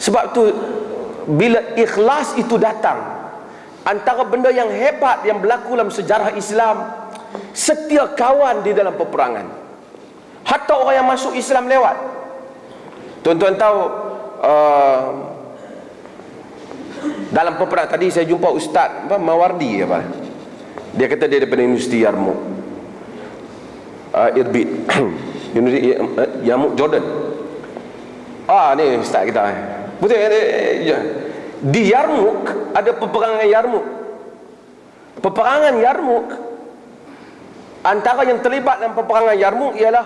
sebab tu bila ikhlas itu datang, antara benda yang hebat yang berlaku dalam sejarah Islam, setia kawan di dalam peperangan. Hatta orang yang masuk Islam lewat. Tuan-tuan tahu, dalam peperangan tadi saya jumpa Ustaz Mawardi dia kata dia daripada Universiti Yarmouk, Universiti Yarmouk Jordan. Ni Ustaz kita Betul ya? Di Yarmuk ada peperangan Yarmuk. Peperangan Yarmuk, antara yang terlibat dalam peperangan Yarmuk ialah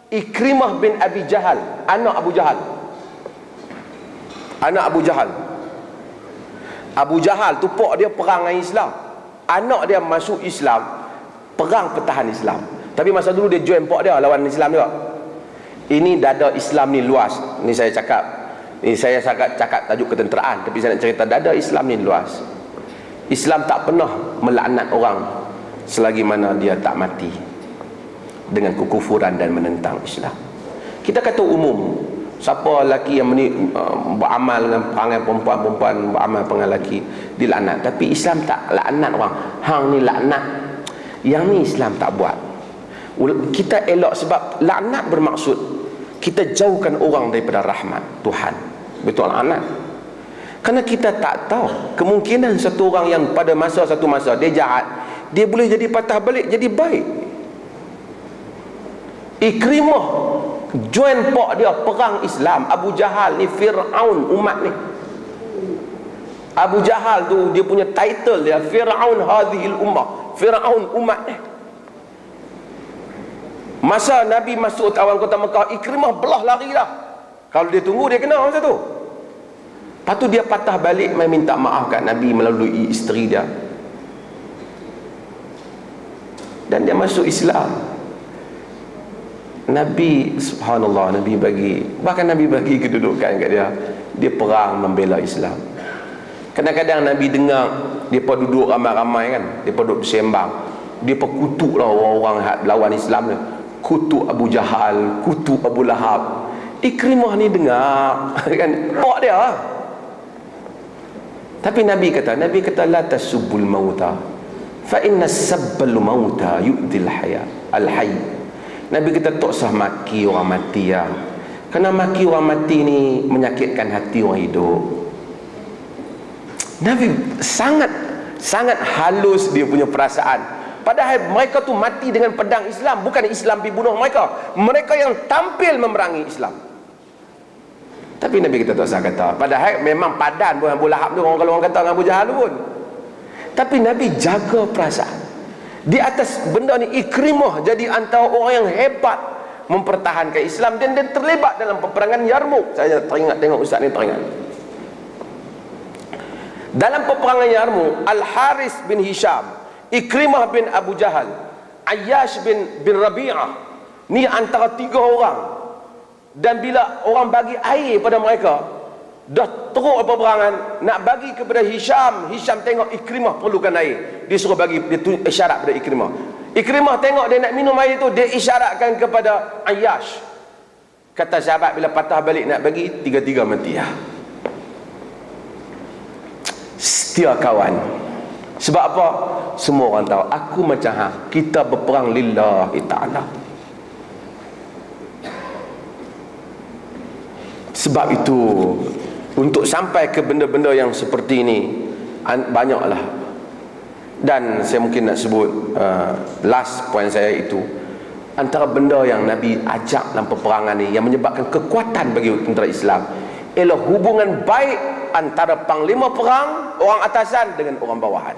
Ikrimah bin Abi Jahal, anak Abu Jahal. Anak Abu Jahal. Abu Jahal tu pok dia perang dengan Islam. Anak dia masuk Islam, perang pertahan Islam. Tapi masa dulu dia join pok dia lawan Islam juga. Ini dada Islam ni luas. Ni saya cakap, saya cakap tajuk ketenteraan, tapi saya nak cerita dada Islam ni luas. Islam tak pernah melaknat orang selagi mana dia tak mati dengan kekufuran dan menentang Islam. Kita kata umum, siapa lelaki yang beramal dengan perangai perempuan-perempuan, beramal perangai lelaki, dilaknat. Tapi Islam tak laknat orang. Hang ni laknat, yang ni Islam tak buat. Kita elok, sebab laknat bermaksud kita jauhkan orang daripada rahmat Tuhan. Betul laknat. Kerana kita tak tahu kemungkinan satu orang yang pada satu masa dia jahat, dia boleh jadi patah balik jadi baik. Ikrimah join pok dia perang Islam. Abu Jahal ni Fir'aun umat ni. Abu Jahal tu dia punya title dia Fir'aun hadhil ummah, Fir'aun umat ni. Masa Nabi masuk awal kota Mekah, Ikrimah belah lari dah. Kalau dia tunggu dia kena masa tu. Lepas tu dia patah balik mai minta maaf kat Nabi melalui isteri dia. Dan dia masuk Islam. Nabi, subhanallah, Nabi bagi, bahkan Nabi bagi kedudukan kat dia. Dia perang membela Islam. Kadang-kadang Nabi dengar depa duduk ramai-ramai kan, depa duduk bersembang, depa kutuklah orang-orang lawan Islam ni. Kutuk Abu Jahal, kutuk Abu Lahab. Ikrimah ni dengar kan, pok dia. Tapi Nabi kata la tasubbul mauta fa inna sabbal mauta yu'dil haya al-hayy. Nabi kata tak usah maki orang mati ya. Kerana maki orang mati ni menyakitkan hati orang hidup. Nabi sangat halus dia punya perasaan. Padahal mereka tu mati dengan pedang Islam, bukan Islam pergi bunuh mereka. Mereka yang tampil memerangi Islam. Tapi Nabi kita tak usah kata. Padahal memang padan pun Abu Lahab tu, kalau orang kata dengan Abu Jahal pun. Tapi Nabi jaga perasaan. Di atas benda ni Ikrimah jadi antara orang yang hebat mempertahankan Islam, dan dia terlibat dalam peperangan Yarmuk. Saya teringat tengok ustaz ni teringat. Dalam peperangan Yarmuk, Al-Haris bin Hisham, Ikrimah bin Abu Jahal, Ayyash bin Rabi'ah, ni antara 3 orang. Dan bila orang bagi air pada mereka, dah teruk peperangan, nak bagi kepada Hisham, Hisham tengok Ikrimah perlukan air, dia suruh bagi, dia isyarat pada Ikrimah. Ikrimah tengok dia nak minum air tu, dia isyaratkan kepada Ayyash. Kata sahabat bila patah balik nak bagi, 3-3 mati ya. Setia kawan. Sebab apa? Semua orang tahu aku macam kita berperang lillahi ta'ala. Sebab itu untuk sampai ke benda-benda yang seperti ini banyaklah. Dan saya mungkin nak sebut last point saya itu, antara benda yang Nabi ajak dalam peperangan ni yang menyebabkan kekuatan bagi tentera Islam ialah hubungan baik antara panglima perang, orang atasan dengan orang bawahan.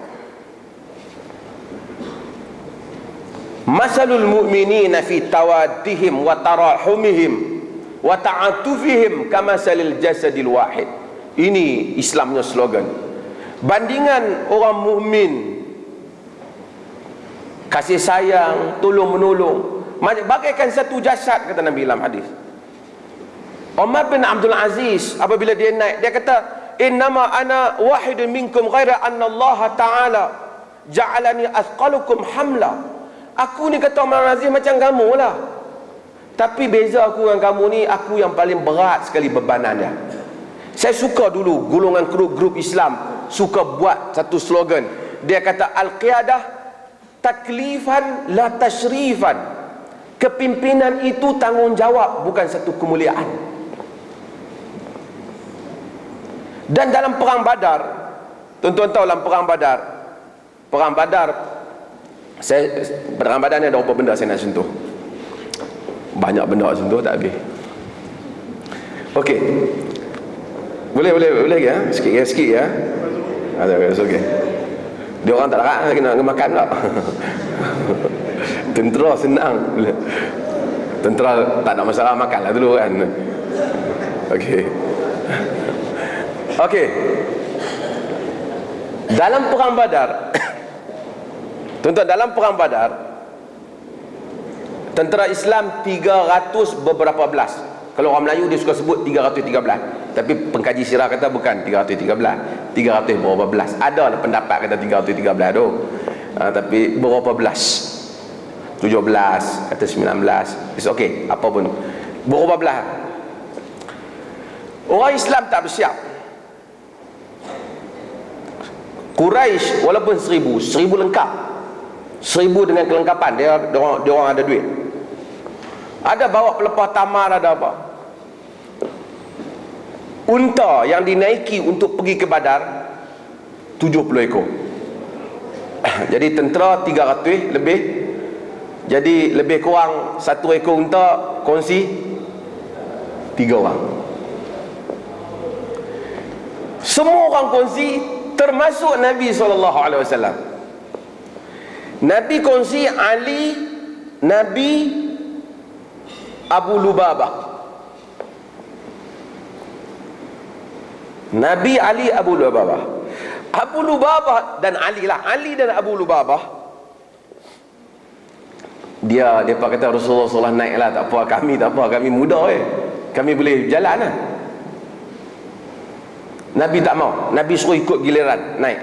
Masalul mu'minina fi tawaddihim wa tarahumihim wa ta'atufihim kamasalil jasadil wahid. Ini Islamnya slogan. Bandingan orang mukmin, kasih sayang, tolong menolong, bagaikan satu jasad, kata Nabi dalam hadis. Umar bin Abdul Aziz apabila dia naik, dia kata innama ana wahidun minkum ghaira anna Allah Ta'ala ja'alani athqalukum hamla. Aku ni, kata Umar bin Aziz, macam kamu lah, tapi beza aku dengan kamu ni, aku yang paling berat sekali bebanan dia. Saya suka dulu golongan grup Islam suka buat satu slogan. Dia kata al-qiyadah taklifan la tashrifan. Kepimpinan itu tanggungjawab, bukan satu kemuliaan. Dan dalam perang Badar, tuan-tuan tahu dalam perang Badar perang Badar ni ada beberapa benda saya nak sentuh. Banyak benda nak sentuh tak habis. Okey. Boleh ya? Sikit ya. Ada okey. Dia orang tak larat kena makan tak. Tentera senang. Tentera tak ada masalah, makanlah dulu kan. Okey. Dalam perang Badar, tuan-tuan, dalam perang Badar, tentera Islam 300 beberapa belas. Kalau orang Melayu dia suka sebut 313, tapi pengkaji sirah kata bukan 313, 300 berapa belas. Ada pendapat kata 313 tu, tapi berapa belas, 17 kata 19, it's okay, apa pun, berapa belas. Orang Islam tak bersiap. Quraisy walaupun 1000 lengkap, 1000 dengan kelengkapan, dia orang ada duit, ada bawa pelepah tamar, ada apa, unta yang dinaiki untuk pergi ke Badar 70 ekor. Jadi tentera 300 lebih, jadi lebih kurang 1 ekor unta kongsi 3 orang. Semua orang kongsi, termasuk Nabi SAW. Nabi kongsi Ali, Nabi, Abu Lubabah. Nabi, Ali, Abu Lubabah. Abu Lubabah dan Ali lah. Ali dan Abu Lubabah, dia kata Rasulullah naiklah, tak apa, kami muda kami boleh jalan lah. Nabi tak mau, Nabi suruh ikut giliran naik.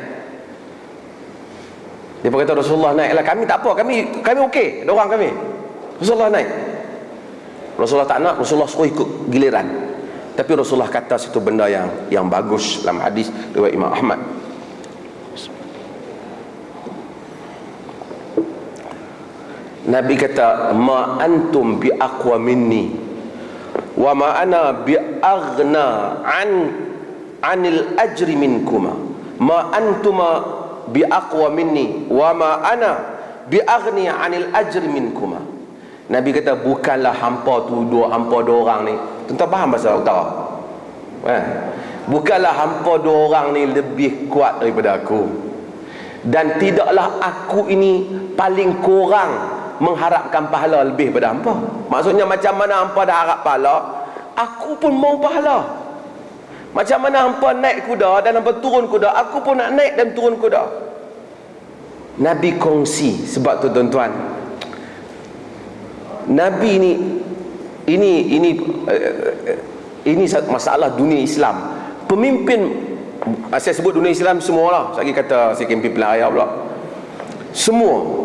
Dia kata Rasulullah naiklah, kami tak apa, kami okey, ada orang kami. Rasulullah naik. Rasulullah tak nak, Rasulullah suruh ikut giliran. Tapi Rasulullah kata satu benda yang bagus dalam hadis riwayat Imam Ahmad. Nabi kata, ma antum bi aqwa minni wa ma ana bi aghna anil ajri minkuma. Ma antuma bi aqwa minni wa ma ana bi aghni anil ajri minkuma. Nabi kata, bukanlah hampa tu hampa dua orang ni, tuan-tuan faham bahasa utara? Bukanlah hampa dua orang ni lebih kuat daripada aku, dan tidaklah aku ini paling kurang mengharapkan pahala lebih pada hampa. Maksudnya macam mana hampa dah harap pahala, aku pun mau pahala. Macam mana hampa naik kuda dan hampa turun kuda, aku pun nak naik dan turun kuda. Nabi kongsi. Sebab tu tuan-tuan, Nabi ini masalah dunia Islam. Pemimpin, saya sebut dunia Islam semualah, saya kata saya kempen pilihan raya pula. Semua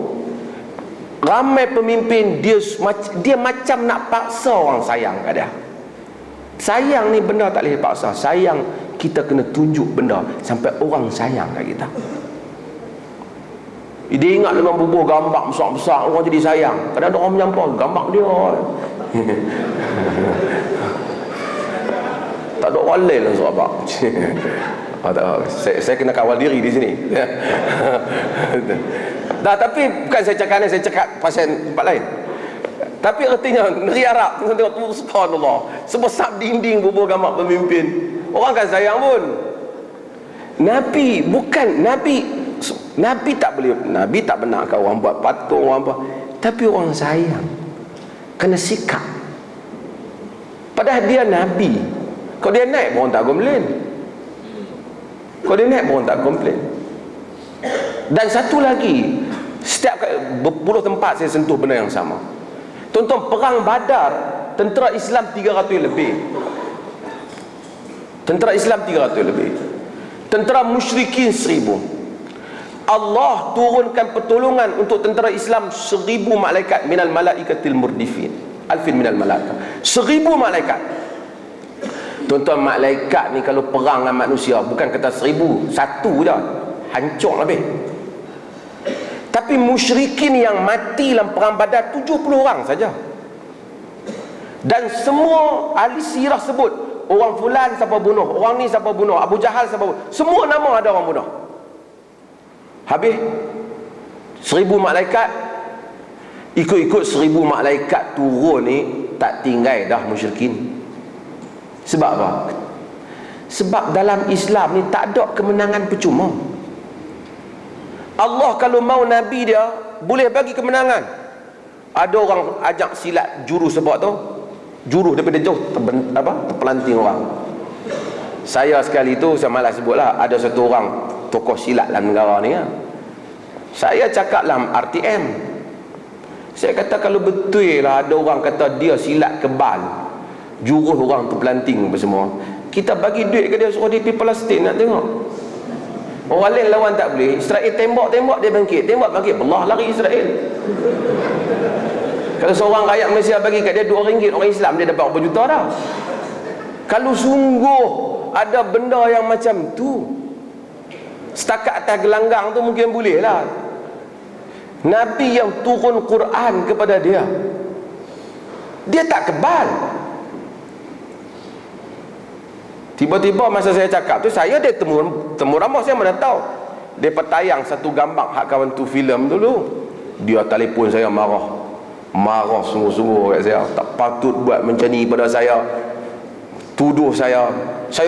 ramai pemimpin, dia macam nak paksa orang sayang kat dia. Sayang ni benda tak boleh paksa. Sayang kita kena tunjuk benda sampai orang sayang kat kita. Dia ingat dengan bubuh gambar besar-besar, orang jadi sayang. Kadang-kadang orang menyampah gambar dia. Tak ada orang lain lah sahabat. Saya kena kawal diri di sini. Dah, tapi bukan saya cakap ni, saya cakap pasal tempat lain. Tapi artinya negeri Arab, tengok subhanallah, sebesar dinding bubuh gambar pemimpin. Orang kan sayang pun. Nabi bukan Nabi tak boleh, Nabi tak benarkan orang buat patung, orang apa, tapi orang sayang kena sikap. Padahal dia Nabi. Kalau dia naik pun orang tak komplain. Kalau dia naik pun orang tak komplain. Dan satu lagi, setiap berpuluh tempat saya sentuh benda yang sama. Tuan-tuan, perang Badar, tentera Islam 300 lebih. Tentera Islam 300 lebih. Tentera musyrikin 1000. Allah turunkan pertolongan untuk tentera Islam 1000 malaikat minal malaikatil murdifin, alfin minal malaikat, 1000 malaikat. Tuan-tuan, malaikat ni kalau perang dengan manusia, bukan kata 1000, satu je hancur lebih. Tapi musyrikin yang mati dalam perang Badar 70 orang saja. Dan semua ahli sirah sebut, orang fulan siapa bunuh, orang ni siapa bunuh, Abu Jahal siapa bunuh, semua nama ada orang bunuh. Habis 1000 malaikat, ikut-ikut 1000 malaikat turun ni, tak tinggal dah musyrikin. Sebab apa? Sebab dalam Islam ni tak ada kemenangan percuma. Allah kalau mau Nabi dia boleh bagi kemenangan. Ada orang ajak silat juru sebab tu, juru daripada jauh terpelanting orang. Saya sekali tu, saya malas sebutlah, ada satu orang tokoh silat dalam negara ni. Saya cakap dalam RTM, saya kata kalau betul lah ada orang kata dia silat kebal, jurus orang terpelanting apa semua, kita bagi duit ke dia, suruh dia pergi Palestin nak tengok. Orang lain lawan tak boleh. Israel tembak dia bangkit, tembak bangkit, belah lari Israel. Kalau seorang rakyat Malaysia bagi kat dia RM2, orang Islam dia dapat berapa juta dah. Kalau sungguh ada benda yang macam tu, setakat atas gelanggang tu mungkin boleh lah. Nabi yang turun Quran kepada dia, dia tak kebal. Tiba-tiba masa saya cakap tu, saya dia temu ramah, saya mana tahu. Dia petayang satu gambar hak kawan tu filem dulu. Dia telefon saya marah sungguh-sungguh kat saya. Tak patut buat macam ni pada saya, tuduh saya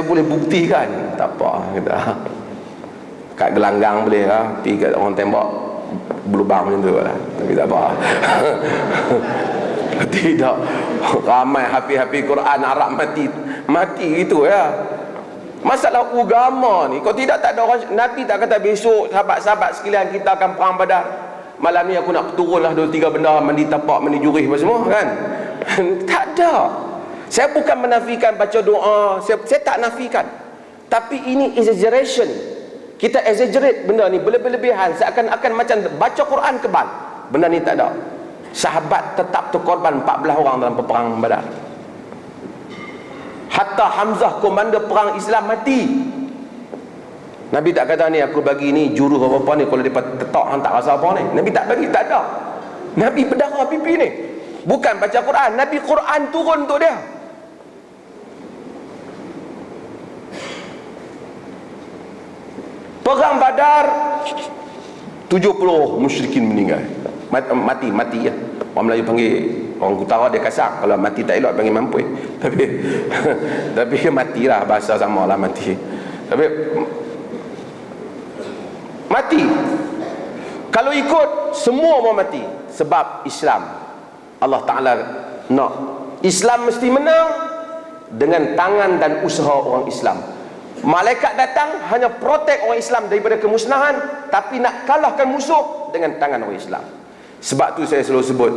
boleh buktikan. Tak apa, kata kat gelanggang boleh lah, pergi kat orang tembak berlubang macam tu lah, tapi tak apa. Tidak, ramai hafiz-hafiz Quran Arab mati gitu ya. Masalah agama ni, kalau tidak tak ada orang. Nabi tak kata besok sahabat-sahabat sekalian kita akan perang Badar, malam ni aku nak turunlah 2-3 benda, mandi tapak, mandi jurih apa semua kan. Tak ada. Saya bukan menafikan baca doa, saya tak nafikan, tapi ini exaggeration. Kita exaggerate benda ni, berlebihan, seakan-akan macam baca Quran kebal. Benda ni tak ada. Sahabat tetap terkorban 14 orang dalam peperangan Badar. Hatta Hamzah, komander perang Islam, mati. Nabi tak kata ni aku bagi ni juru apa-apa ni, kalau dia tetak hang tak rasa apa ni. Nabi tak bagi, tak ada. Nabi berdarah pipi ni. Bukan baca Quran, Nabi Quran turun untuk dia. Perang Badar 70 musyrikin meninggal. Mati ya. Orang Melayu panggil, orang utara dia kasar, kalau mati tak elok panggil mampui. Tapi matilah, bahasa sama lah mati. Tapi mati. Kalau ikut semua mau mati, sebab Islam, Allah Ta'ala nak Islam mesti menang dengan tangan dan usaha orang Islam. Malaikat datang hanya protek orang Islam daripada kemusnahan, tapi nak kalahkan musuh dengan tangan orang Islam. Sebab tu saya selalu sebut,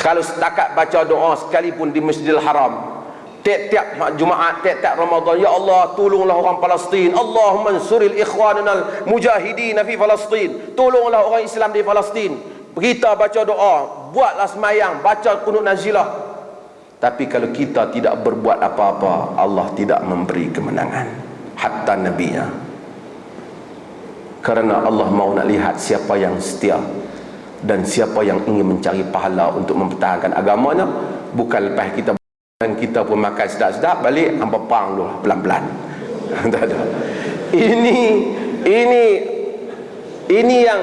kalau setakat baca doa sekalipun di Masjidil Haram, tiap-tiap Jumaat, tiap-tiap Ramadan, ya Allah tolonglah orang Palestin, Allahumma ansuril ikhwananal mujahidin fi Palestin, tolonglah orang Islam di Palestin. Kita baca doa, buatlah semayang, baca kunut nazilah. Tapi kalau kita tidak berbuat apa-apa, Allah tidak memberi kemenangan, hatta nabinya. Kerana Allah mahu nak lihat siapa yang setia dan siapa yang ingin mencari pahala untuk mempertahankan agamanya. Bukan lepas kita pun makan sedap-sedap, balik hampa perang dulu pelan-pelan. Tak ada. Ini yang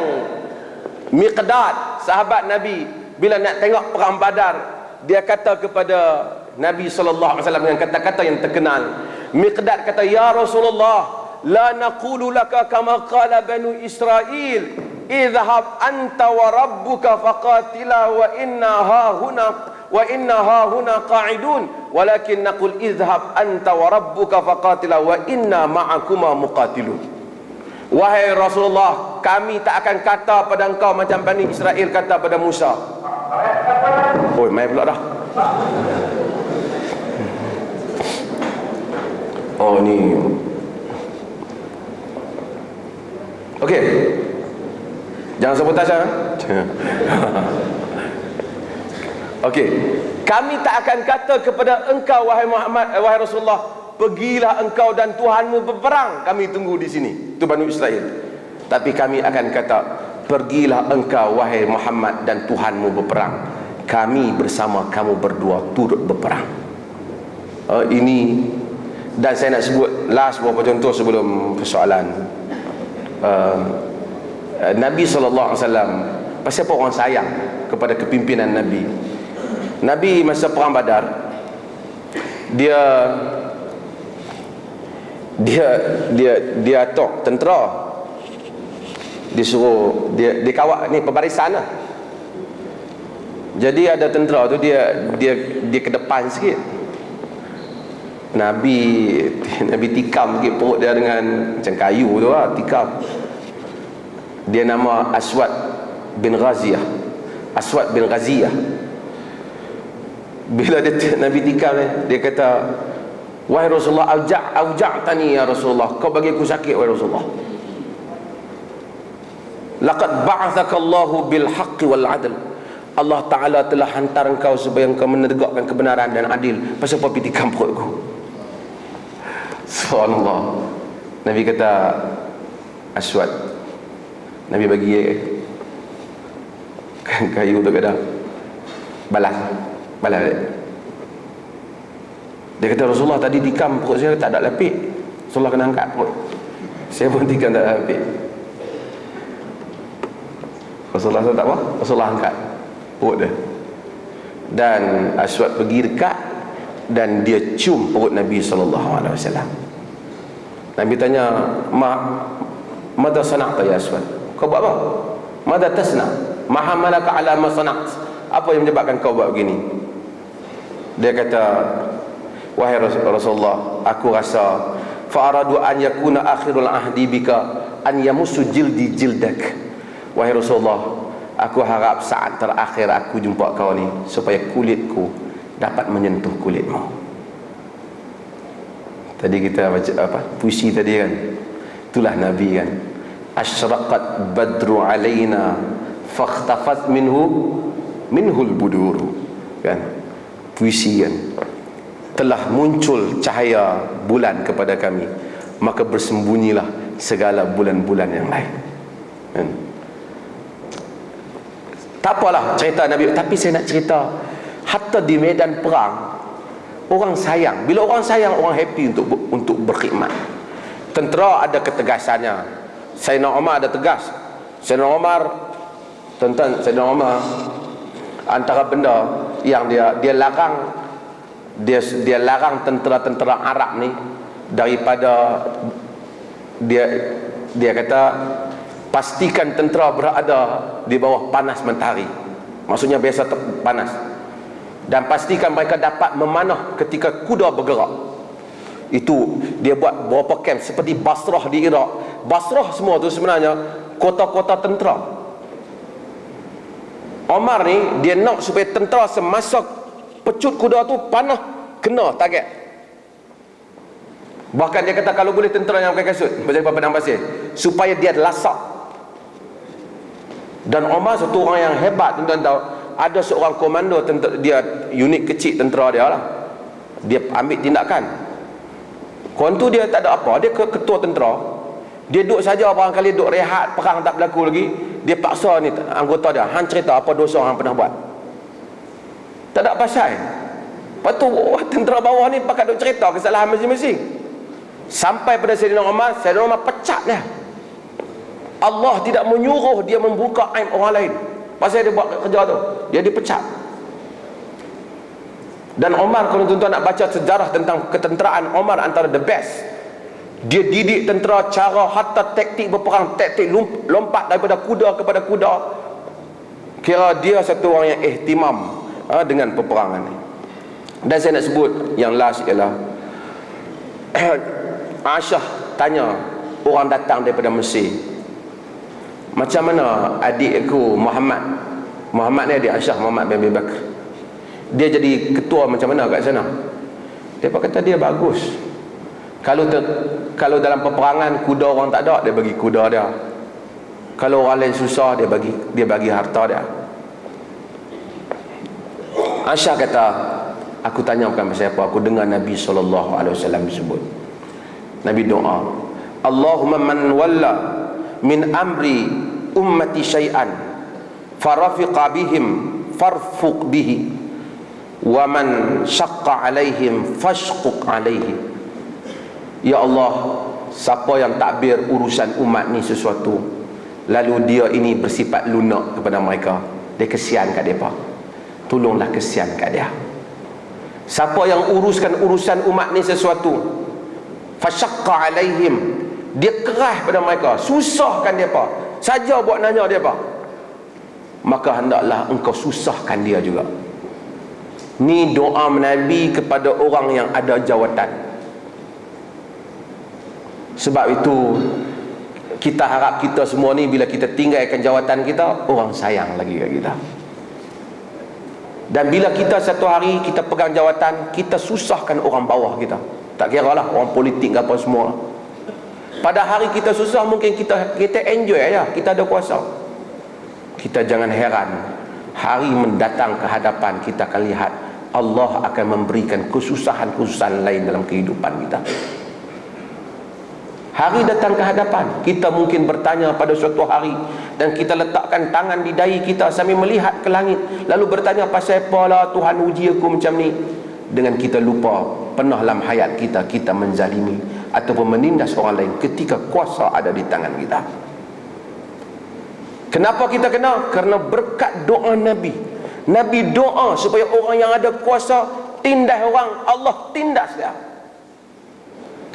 Miqdad, sahabat Nabi, bila nak tengok perang Badar, dia kata kepada Nabi SAW dengan kata-kata yang terkenal. Miqdad kata, ya Rasulullah, la naqulu laka kama qala banu Israel, idhhab anta wa rabbuka faqatila wa inna hahuna qa'idun, walakin naqul idhhab anta wa rabbuka faqatila wa inna ma'akuma muqatilun. Wahai Rasulullah, kami tak akan kata pada engkau macam Bani Israel kata pada Musa. Oi, mai pula dah. Oh ni. Okey. Jangan sebut tasya. Okey. Kami tak akan kata kepada engkau wahai Muhammad, wahai Rasulullah, pergilah engkau dan Tuhanmu berperang, kami tunggu di sini. Itu Bani Israel. Tapi kami akan kata, pergilah engkau wahai Muhammad dan Tuhanmu berperang, kami bersama kamu berdua turut berperang. Ini, dan saya nak sebut last beberapa contoh sebelum persoalan. Nabi SAW, pasal apa orang sayang kepada kepimpinan Nabi. Nabi masa perang Badar, dia dia atok tentera, disuruh dia kawal ni pembarisan lah. Jadi ada tentera tu dia ke depan sikit. Nabi tikam sikit perut dia dengan macam kayu tu lah, tikam. Dia nama Aswad bin Ghaziyah. Bila Nabi tikam dia kata, wahai Rasulullah, auja'tani ya Rasulullah, kau bagi aku sakit wahai Rasulullah. Laqad ba'athaka Allahu bil haqqi wal 'adl. Allah Ta'ala telah hantar engkau supaya engkau menegakkan kebenaran dan adil. Pasal apa pergi tikam perut aku? Subhanallah. Nabi kata, Aswad, Nabi bagi kayu tu kata, balas dia kata, Rasulullah tadi tikam perut saya tak ada lapik. Rasulullah kena angkat perut. Saya pun tikam tak ada lapik. Rasulullah tak apa? Rasulullah angkat perut dia. Dan Aswad pergi dekat dan dia cium perut Nabi SAW. Nabi tanya, Mada sana'ta ya Aswad? Kau buat apa? Mada tasna? Ma hamalaka ala ma sana'at? Apa yang menyebabkan kau buat begini? Dia kata, wahai Rasulullah, aku rasa fa'aradu an yakuna akhirul ahdi bika an yamussu jildi jildak. Wahai Rasulullah, aku harap saat terakhir aku jumpa kau ni supaya kulitku dapat menyentuh kulitmu. Tadi kita baca apa? Puisi tadi kan. Itulah Nabi kan. Asyraqat badru alaina fakhtafat minhul buduru. Kan? Puisi kan. Telah muncul cahaya bulan kepada kami, maka bersembunyilah segala bulan-bulan yang lain. Kan? Tak apalah cerita Nabi, tapi saya nak cerita hatta di medan perang orang sayang. Bila orang sayang, orang happy untuk berkhidmat. Tentera ada ketegasannya. Sayyidina Umar ada tegas. Sayyidina Umar, tuan-tuan, Sayyidina Umar antara benda yang dia larang, dia larang tentera-tentera Arab ni daripada dia kata pastikan tentera berada di bawah panas mentari. Maksudnya biasa panas. Dan pastikan mereka dapat memanah ketika kuda bergerak. Itu dia buat beberapa kamp seperti Basrah di Iraq. Basrah semua tu sebenarnya kota-kota tentera. Omar ni dia nak supaya tentera semasa pecut kuda tu panah kena target. Bahkan dia kata kalau boleh tentera yang pakai kasut macam padang pasir supaya dia lasak. Dan Omar satu orang yang hebat, tuan-tuan tahu. Ada seorang komando tentera, dia unit kecil tentera dia lah. Dia ambil tindakan. Kawan tu dia tak ada apa, dia ketua tentera. Dia duduk saja barangkali duduk rehat, perang tak berlaku lagi. Dia paksa ni anggota dia, hang cerita apa dosa hang pernah buat. Tak ada pasal. Lepas tu tentera bawah ni pakat duduk cerita kesalahan masing-masing. Sampai pada Sayyidina Umar pecat dia. Allah tidak menyuruh dia membuka aib orang lain. Pasal dia buat kerja tu, dia dipecat. Dan Omar, kalau tuan-tuan nak baca sejarah tentang ketenteraan Omar, antara the best. Dia didik tentera cara hatta taktik berperang, taktik lompat daripada kuda kepada kuda. Kira dia satu orang yang ihtimam dengan peperangan ni. Dan saya nak sebut yang last ialah Aisyah tanya orang datang daripada Mesir, macam mana adikku Muhammad ni adik Aisyah, Muhammad bin Abi Bakar, dia jadi ketua macam mana kat sana? Dia kata dia bagus. Kalau dalam peperangan kuda orang tak ada, dia bagi kuda dia. Kalau orang lain susah, dia bagi harta dia. Aisyah kata, aku tanya bukan pasal apa, aku dengar Nabi SAW sebut. Nabi doa, Allahumma man walla min amri ummati syai'an farafiqa bihim farfuq bihi wa man syaqqa alaihim fashquq alaihi. Ya Allah, siapa yang takbir urusan umat ni sesuatu, lalu dia ini bersifat lunak kepada mereka, dia kesian kat mereka, tolonglah kesian kat dia. Siapa yang uruskan urusan umat ni sesuatu, Fasyaqqa alaihim, dia keras pada mereka, susahkan depa. Saja buat nanya depa, maka hendaklah engkau susahkan dia juga. Ni doa Nabi kepada orang yang ada jawatan. Sebab itu kita harap kita semua ni bila kita tinggalkan jawatan kita, orang sayang lagi kat kita. Dan bila kita satu hari kita pegang jawatan, kita susahkan orang bawah kita. Tak kira lah orang politik ke apa semua. Pada hari kita susah, mungkin kita enjoy aja, kita ada kuasa. Kita jangan heran, hari mendatang ke hadapan kita akan lihat Allah akan memberikan kesusahan-kesusahan lain dalam kehidupan kita. Hari datang ke hadapan, kita mungkin bertanya pada suatu hari, dan kita letakkan tangan di dahi kita sambil melihat ke langit, lalu bertanya, pasal apa lah Tuhan uji aku macam ni? Dengan kita lupa pernah dalam hayat kita, kita menzalimi ataupun menindas orang lain ketika kuasa ada di tangan kita. Kenapa kita kena? Kerana berkat doa Nabi. Nabi doa supaya orang yang ada kuasa tindas orang, Allah tindas dia.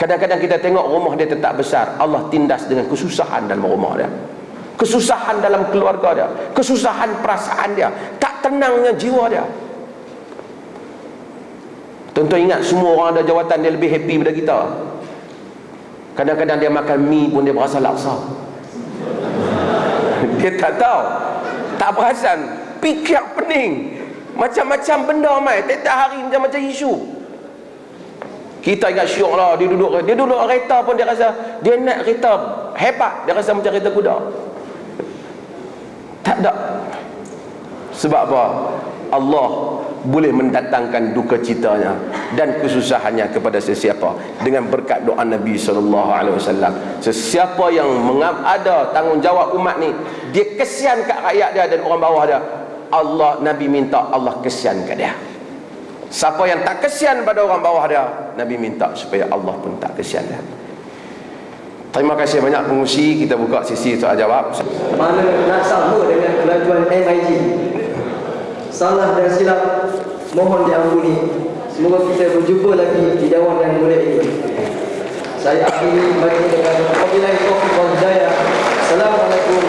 Kadang-kadang kita tengok rumah dia tetap besar, Allah tindas dengan kesusahan dalam rumah dia, kesusahan dalam keluarga dia, kesusahan perasaan dia, tak tenangnya jiwa dia. Tuan-tuan ingat, semua orang ada jawatan dia lebih happy daripada kita. Kadang-kadang dia makan mi pun dia berasa laksa. Dia tak tahu, tak perasan, fikir pening, macam-macam benda mai, tiap-tiap hari macam-macam isu. Kita ingat syok lah, dia duduk kereta pun dia rasa, dia naik kereta hebat, dia rasa macam kereta kuda. Tak ada. Sebab apa? Allah boleh mendatangkan duka citanya dan kesusahannya kepada sesiapa dengan berkat doa Nabi SAW. Sesiapa yang ada tanggungjawab umat ni, dia kesian kat rakyat dia dan orang bawah dia, Allah, Nabi minta Allah kesian kat dia. Siapa yang tak kesian pada orang bawah dia, Nabi minta supaya Allah pun tak kesian dia. Terima kasih banyak pengusi. Kita buka sesi soal jawab. Mana nak sama dengan kelajuan MIG, salah dan silap mohon diampuni. Semoga kita berjumpa lagi di dewan yang mulia ini. Saya akhiri bagi dengan wabillahi taufiq wal hidayah. Assalamualaikum